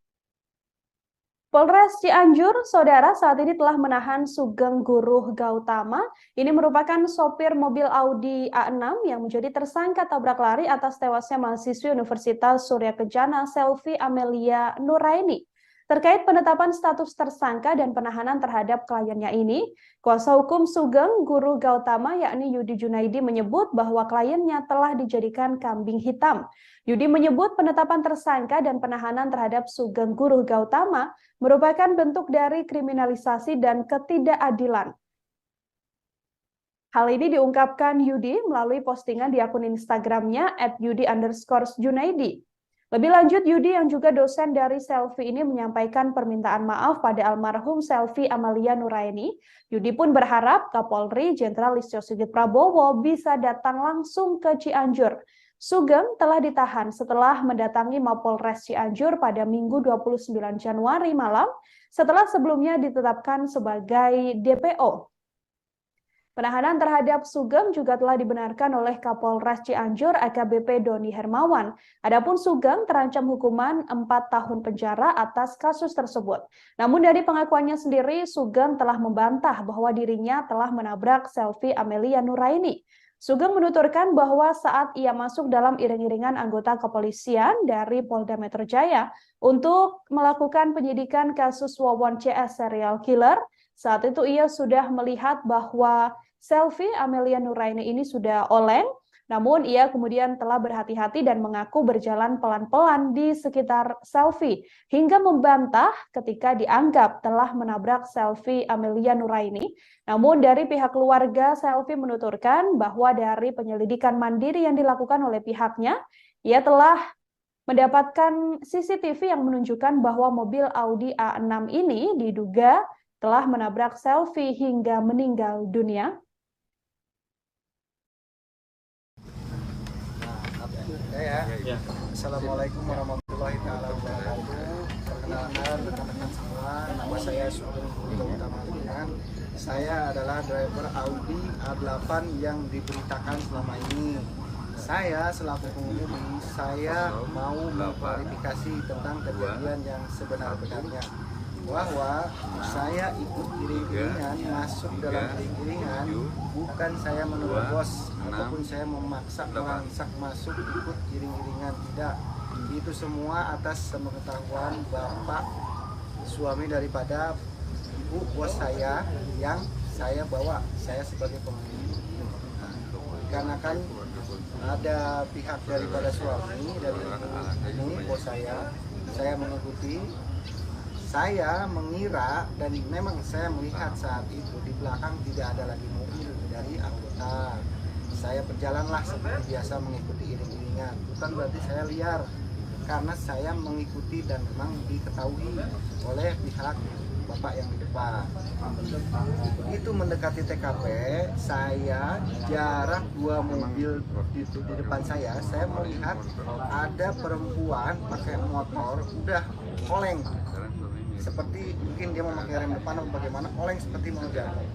Polres Cianjur, saudara, saat ini telah menahan Sugeng Guruh Gautama. Ini merupakan sopir mobil Audi A6 yang menjadi tersangka tabrak lari atas tewasnya mahasiswi Universitas Surya Kencana Selvi Amelia Nuraini. Terkait penetapan status tersangka dan penahanan terhadap kliennya ini, kuasa hukum Sugeng Guruh Gautama yakni Yudi Junaidi menyebut bahwa kliennya telah dijadikan kambing hitam. Yudi menyebut penetapan tersangka dan penahanan terhadap Sugeng Guruh Gautama merupakan bentuk dari kriminalisasi dan ketidakadilan. Hal ini diungkapkan Yudi melalui postingan di akun Instagramnya @yudi_junaidi. Lebih lanjut, Yudi yang juga dosen dari Selfie ini menyampaikan permintaan maaf pada almarhum Selfie Amalia Nuraini. Yudi pun berharap Kapolri Jenderal Listio Sigit Prabowo bisa datang langsung ke Cianjur. Sugeng telah ditahan setelah mendatangi Mapolres Cianjur pada Minggu 29 Januari malam setelah sebelumnya ditetapkan sebagai DPO. Penahanan terhadap Sugeng juga telah dibenarkan oleh Kapolres Cianjur AKBP Doni Hermawan. Adapun Sugeng terancam hukuman 4 tahun penjara atas kasus tersebut. Namun dari pengakuannya sendiri, Sugeng telah membantah bahwa dirinya telah menabrak Selfie Amalia Nuraini. Sugeng menuturkan bahwa saat ia masuk dalam iring-iringan anggota kepolisian dari Polda Metro Jaya untuk melakukan penyidikan kasus Wawon CS serial killer, saat itu ia sudah melihat bahwa Selfie Amalia Nuraini ini sudah oleng, namun ia kemudian telah berhati-hati dan mengaku berjalan pelan-pelan di sekitar Selfie, hingga membantah ketika dianggap telah menabrak Selfie Amalia Nuraini. Namun dari pihak keluarga, Selfie menuturkan bahwa dari penyelidikan mandiri yang dilakukan oleh pihaknya, ia telah mendapatkan CCTV yang menunjukkan bahwa mobil Audi A6 ini diduga telah menabrak Selfie hingga meninggal dunia. Assalamualaikum warahmatullahi wabarakatuh. Perkenalkan rekan-rekan semua, nama saya Sugeng Utama. Saya adalah driver Audi A8 yang diberitakan selama ini. Saya selaku pengemudi, saya mau mengklarifikasi tentang kejadian yang sebenar-benarnya, bahwa saya ikut iring-iringan, masuk dalam iring-iringan, bukan saya menerobos ataupun saya memaksa merangsak masuk ikut iring-iringan, tidak. Itu semua atas sepengetahuan bapak suami daripada ibu bos saya yang saya bawa, saya sebagai pengemudi. Karena kan ada pihak daripada suami dari ini bos saya mengikuti. Saya mengira dan memang saya melihat saat itu di belakang tidak ada lagi mobil dari anggota. Saya berjalanlah seperti biasa mengikuti iring-iringan. Bukan berarti saya liar, karena saya mengikuti dan memang diketahui oleh pihak bapak yang di depan. Begitu mendekati TKP, saya jarak 2 mobil di depan saya melihat ada perempuan pakai motor udah oleng. Seperti mungkin dia memakai rem depan atau bagaimana, oleng seperti mau jatuh.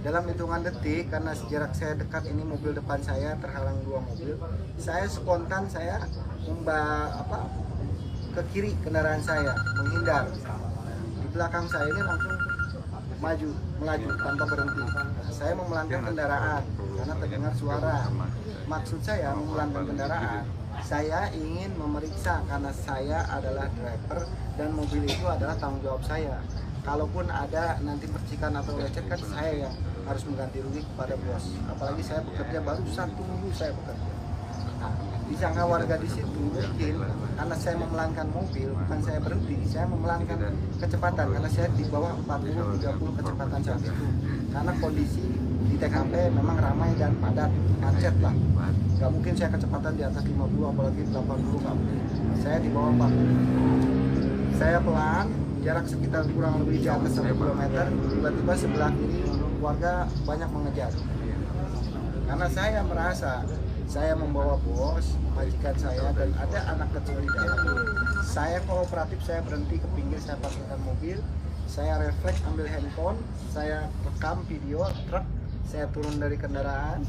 Dalam hitungan detik, karena jarak saya dekat, ini mobil depan saya terhalang 2 mobil, saya spontan saya ke kiri kendaraan saya, menghindar. Di belakang saya ini langsung melaju tanpa berhenti. Saya memelankan kendaraan karena terdengar suara. Maksud saya memelankan kendaraan, saya ingin memeriksa karena saya adalah driver dan mobil itu adalah tanggung jawab saya. Kalaupun ada nanti percikan atau lecet, kan saya yang harus mengganti rugi kepada bos. Apalagi saya bekerja baru 1 minggu saya bekerja. Nah, disangka warga di situ mungkin karena saya memelankan mobil, bukan saya berhenti, saya memelankan kecepatan karena saya di bawah 40-30 kecepatan saat itu. Karena kondisi di TKP memang ramai dan padat, macet lah. Gak mungkin saya kecepatan di atas 50 apalagi 80, gak mungkin. Saya di bawah 40. Saya pelan, jarak sekitar kurang lebih di atas 1 km, tiba-tiba sebelah kiri warga banyak mengejar. Karena saya merasa saya membawa bos, majikan saya, dan ada anak kecil di dalam. Saya kooperatif, saya berhenti ke pinggir, saya parkirkan mobil, saya refleks ambil handphone, saya rekam video truk, saya turun dari kendaraan.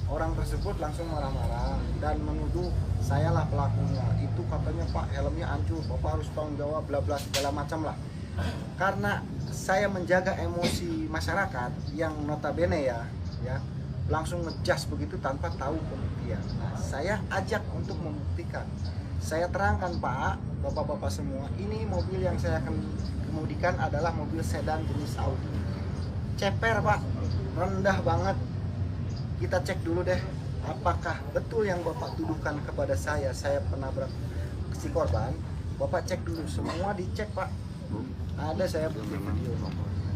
Orang tersebut langsung marah-marah dan menuduh saya lah pelakunya. Itu katanya, Pak, helmnya hancur, Bapak harus tanggung jawab, bla bla segala macam lah. Karena saya menjaga emosi masyarakat yang notabene ya langsung ngejas begitu tanpa tahu pembuktian. Nah, saya ajak untuk membuktikan. Saya terangkan, Pak, Bapak-bapak semua, ini mobil yang saya akan kemudikan adalah mobil sedan jenis Audi. Ceper, Pak, rendah banget. Kita cek dulu deh, apakah betul yang Bapak tuduhkan kepada saya penabrak si korban. Bapak cek dulu, semua dicek, Pak. Ada saya bukti video.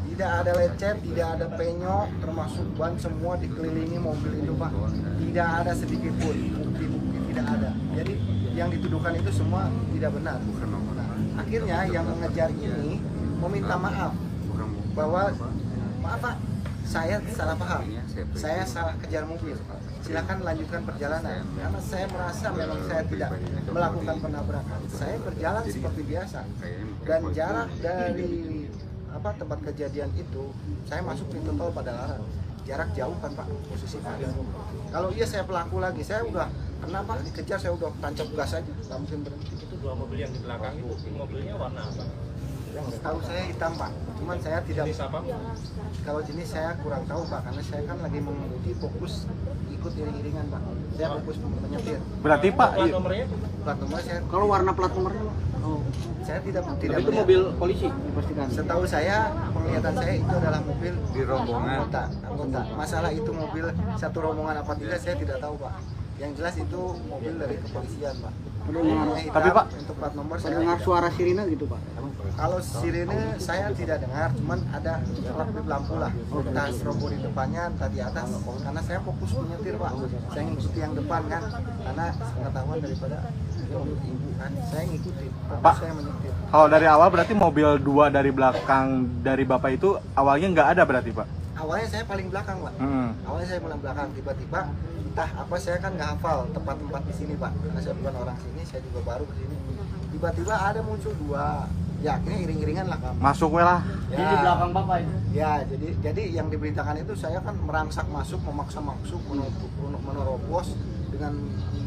Di tidak ada lecet, tidak ada penyok, termasuk ban semua dikelilingi mobil itu Pak. Tidak ada sedikit pun, bukti-bukti tidak ada. Jadi yang dituduhkan itu semua tidak benar. Nah, akhirnya yang mengejar ini meminta maaf bahwa maaf Pak, saya salah paham, saya salah kejar mobil. Silakan lanjutkan perjalanan karena saya merasa memang saya tidak melakukan penabrakan. Saya berjalan seperti biasa dan jarak dari tempat kejadian itu saya masuk pintu tol Padalarang. Jarak jauh kan Pak posisi Pak. Kalau iya saya pelaku lagi, saya udah kenapa dikejar, saya udah tancap gas aja, nggak mungkin berhenti. Itu dua mobil yang di belakang itu mobilnya warna apa? Yang tahu saya hitam Pak, cuman saya tidak. Jenis apa? Kalau jenis saya kurang tahu Pak, karena saya kan lagi mengemudi fokus ikut iring-iringan Pak. Saya fokus menyetir. Berarti Pak, Plat nomornya? Plat nomor saya. Kalau warna plat nomornya? Saya tidak Tapi itu melihat. mobil polisi dipastikan. Setahu saya, penglihatan saya itu adalah mobil Di rombongan. anggota. Masalah itu mobil satu rombongan apa tidak saya tidak tahu Pak. Yang jelas itu mobil dari kepolisian Pak. Hitam, Tapi, Pak, untuk plat nomor saya Dengar tidak. suara sirine gitu Pak? Kalau sirene saya tidak dengar, cuman ada kedip lampu lah. Entah strobo di depannya, entah di atas. Karena saya fokus menyetir Pak. Saya ngikuti yang depan kan, karena pengetahuan daripada ibu kan. Saya ngikuti, fokus Pak, saya menyetir. kalau dari awal berarti mobil 2 dari belakang dari Bapak itu awalnya nggak ada berarti Pak? Awalnya saya paling belakang Pak. Awalnya saya paling belakang, tiba-tiba entah apa saya kan nggak hafal tempat-tempat di sini Pak. Karena saya bukan orang sini, saya juga baru ke sini. Tiba-tiba ada muncul 2. Ya akhirnya iring-iringan lah kami. Masuk we lah. Ya, Di belakang Bapak itu? ya jadi yang diberitakan itu saya kan merangsak masuk, memaksa masuk, menerobos dengan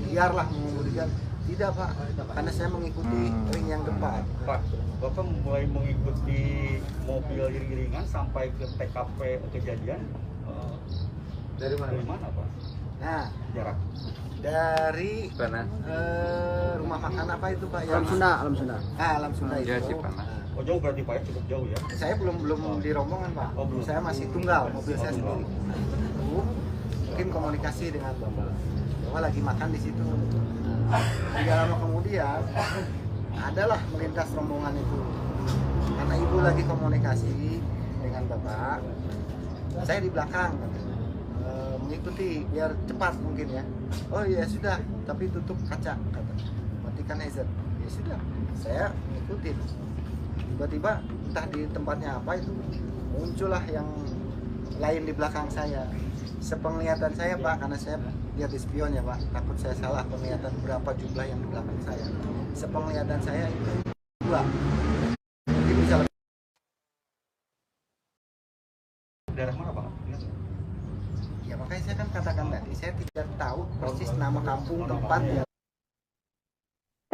liar lah mengemudikan. Tidak Pak, karena saya mengikuti ring yang depan. Pak, Bapak mulai mengikuti mobil iring-iringan sampai ke TKP kejadian dari mana Pak? Nah, Jarak? dari rumah makan apa itu Pak? Alam Sunda, Alam Sunda. Alam Sunda itu. Oh jauh berarti Pak ya, cukup jauh ya? Saya belum di rombongan Pak. Oh, belum. Saya masih tunggal, mobil saya sendiri. Mungkin komunikasi dengan Bapak. Bahwa lagi makan di situ. Tidak lama kemudian adalah melintas rombongan itu. Karena ibu lagi komunikasi dengan Bapak, saya di belakang mengikuti biar cepat mungkin ya. Oh ya sudah, tapi tutup kaca kata. Matikan hazard. Ya sudah, saya mengikuti. Tiba-tiba entah di tempatnya apa itu muncullah yang lain di belakang saya. Sepenglihatan saya Pak, karena saya lihat di spion ya Pak, takut saya salah penglihatan berapa jumlah yang di belakang saya. Sepenglihatan saya itu 2. Mungkin bisa lebih. Daerah mana Pak? Ya makanya saya kan katakan tadi, saya tidak tahu persis nama kampung tempat ya.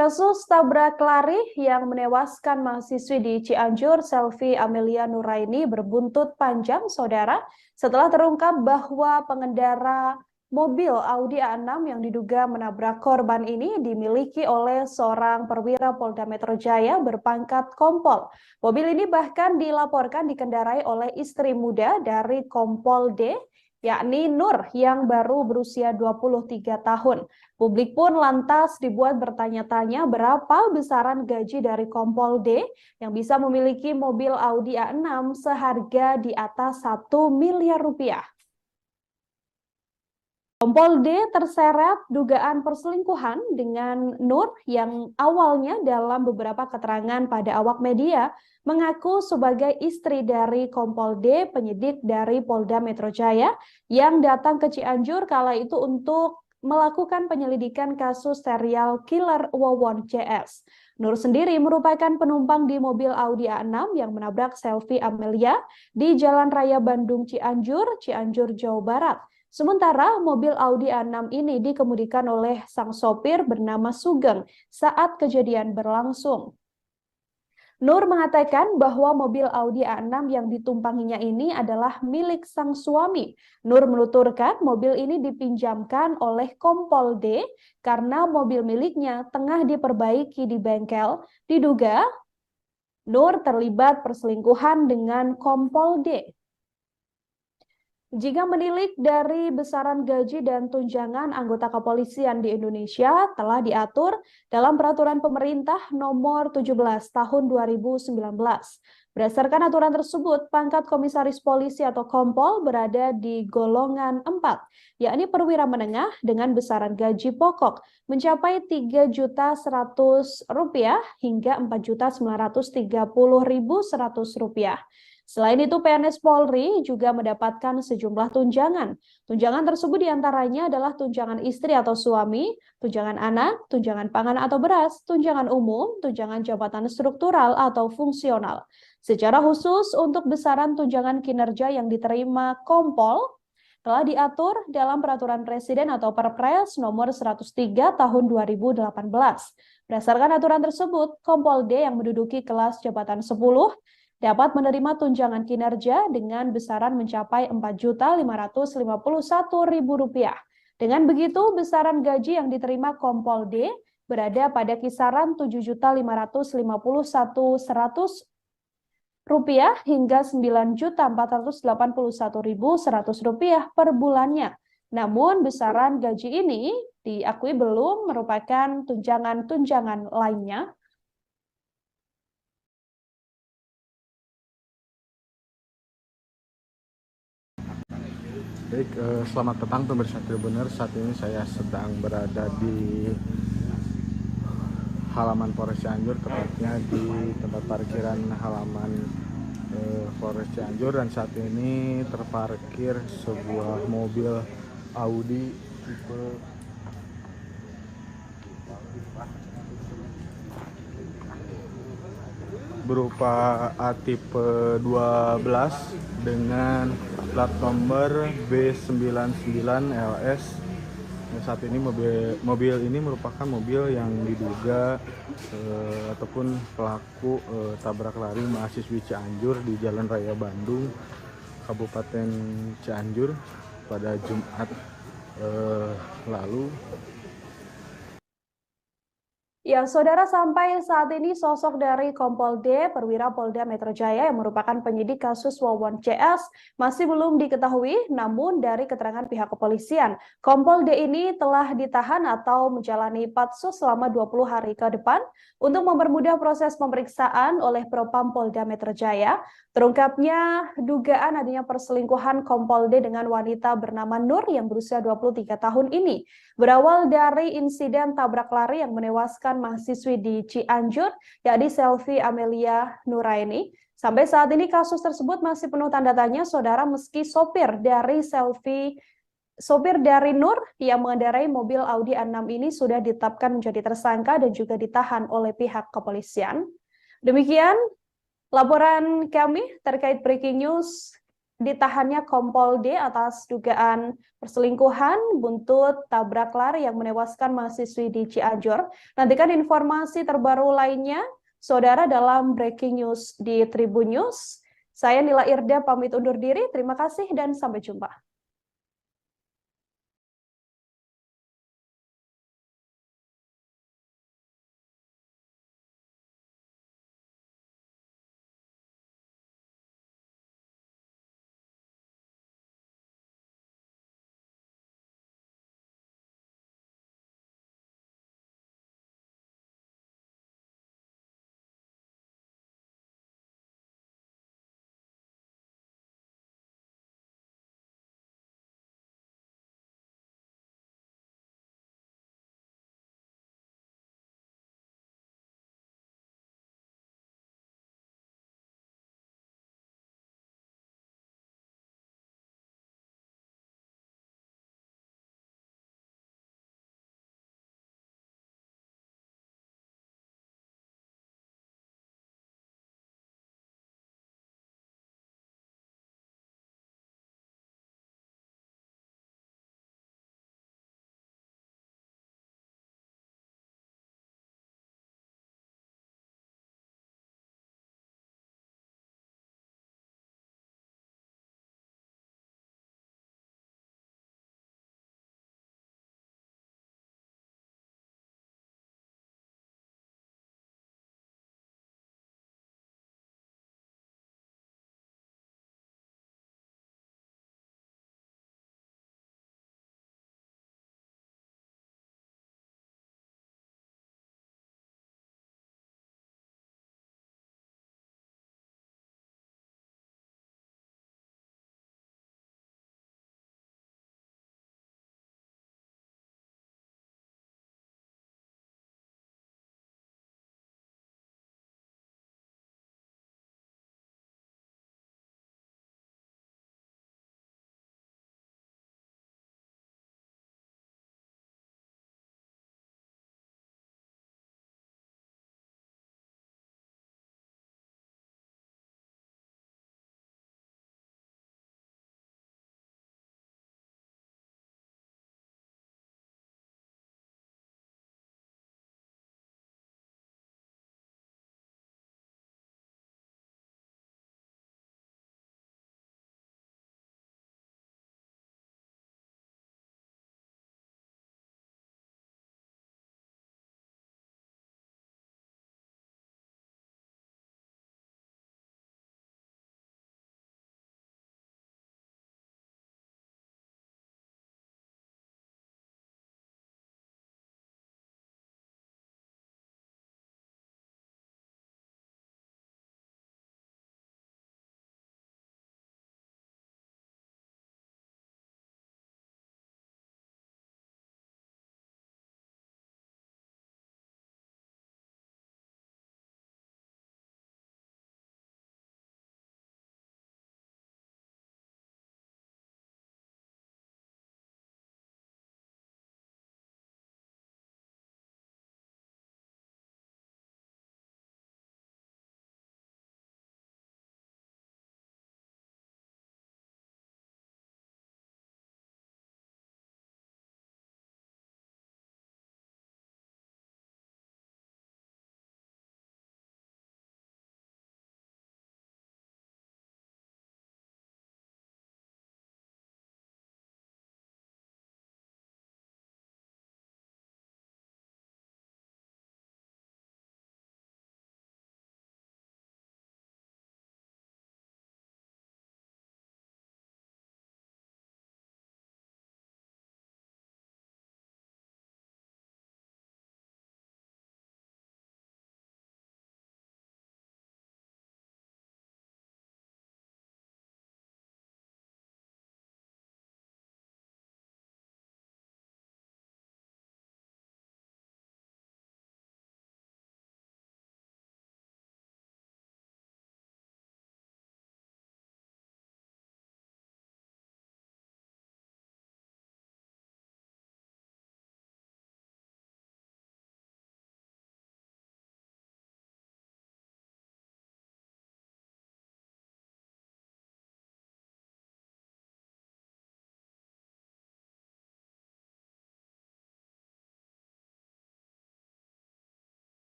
Kasus tabrak lari yang menewaskan mahasiswi di Cianjur, Selvi Amelia Nuraini, berbuntut panjang, Saudara, setelah terungkap bahwa pengendara mobil Audi A6 yang diduga menabrak korban ini dimiliki oleh seorang perwira Polda Metro Jaya berpangkat Kompol. Mobil ini bahkan dilaporkan dikendarai oleh istri muda dari Kompol D, yakni Nur yang baru berusia 23 tahun. Publik pun lantas dibuat bertanya-tanya berapa besaran gaji dari Kompol D yang bisa memiliki mobil Audi A6 seharga di atas 1 miliar rupiah. Kompol D terseret dugaan perselingkuhan dengan Nur yang awalnya dalam beberapa keterangan pada awak media mengaku sebagai istri dari Kompol D, penyidik dari Polda Metro Jaya yang datang ke Cianjur kala itu untuk melakukan penyelidikan kasus serial killer Wawon CS. Nur sendiri merupakan penumpang di mobil Audi A6 yang menabrak Selvi Amelia di Jalan Raya Bandung Cianjur, Cianjur, Jawa Barat. Sementara mobil Audi A6 ini dikemudikan oleh sang sopir bernama Sugeng saat kejadian berlangsung. Nur mengatakan bahwa mobil Audi A6 yang ditumpanginya ini adalah milik sang suami. Nur menuturkan mobil ini dipinjamkan oleh Kompol D karena mobil miliknya tengah diperbaiki di bengkel. Diduga Nur terlibat perselingkuhan dengan Kompol D. Jika menilik dari besaran gaji dan tunjangan anggota kepolisian di Indonesia telah diatur dalam Peraturan Pemerintah Nomor 17 Tahun 2019. Berdasarkan aturan tersebut, pangkat komisaris polisi atau kompol berada di golongan 4, yakni perwira menengah dengan besaran gaji pokok mencapai Rp3.100.000 hingga Rp4.930.100. Selain itu, PNS Polri juga mendapatkan sejumlah tunjangan. Tunjangan tersebut diantaranya adalah tunjangan istri atau suami, tunjangan anak, tunjangan pangan atau beras, tunjangan umum, tunjangan jabatan struktural atau fungsional. Secara khusus untuk besaran tunjangan kinerja yang diterima Kompol telah diatur dalam Peraturan Presiden atau Perpres nomor 103 tahun 2018. Berdasarkan aturan tersebut, Kompol D yang menduduki kelas jabatan 10 dapat menerima tunjangan kinerja dengan besaran mencapai Rp4.551.000. Dengan begitu, besaran gaji yang diterima Kompol D berada pada kisaran Rp7.551.100 hingga Rp9.481.100 per bulannya. Namun, besaran gaji ini diakui belum merupakan tunjangan-tunjangan lainnya. Baik, selamat petang pemirsa Tribuners. Saat ini saya sedang berada di halaman Polres Cianjur, tepatnya di tempat parkiran halaman Polres Cianjur, dan saat ini terparkir sebuah mobil Audi tipe berupa A tipe 12 dengan plat nomor B99LS. Saat ini mobil ini merupakan mobil yang diduga ataupun pelaku tabrak lari mahasiswi Cianjur di Jalan Raya Bandung, Kabupaten Cianjur pada Jumat lalu. Ya, saudara, sampai saat ini sosok dari Kompol D, perwira Polda Metro Jaya yang merupakan penyidik kasus Wawon CS masih belum diketahui, namun dari keterangan pihak kepolisian, Kompol D ini telah ditahan atau menjalani patsus selama 20 hari ke depan untuk mempermudah proses pemeriksaan oleh Propam Polda Metro Jaya. Terungkapnya dugaan adanya perselingkuhan Kompol D dengan wanita bernama Nur yang berusia 23 tahun ini berawal dari insiden tabrak lari yang menewaskan mahasiswi di Cianjur, yakni Selvi Amelia Nuraini. Sampai saat ini kasus tersebut masih penuh tanda tanya, saudara, meski sopir dari Nur yang mengendarai mobil Audi A6 ini sudah ditetapkan menjadi tersangka dan juga ditahan oleh pihak kepolisian. Demikian laporan kami terkait breaking news ditahannya Kompol D atas dugaan perselingkuhan buntut tabrak lari yang menewaskan mahasiswi di Cianjur. Nantikan informasi terbaru lainnya, saudara, dalam breaking news di Tribun News. Saya Nila Irda pamit undur diri, terima kasih dan sampai jumpa.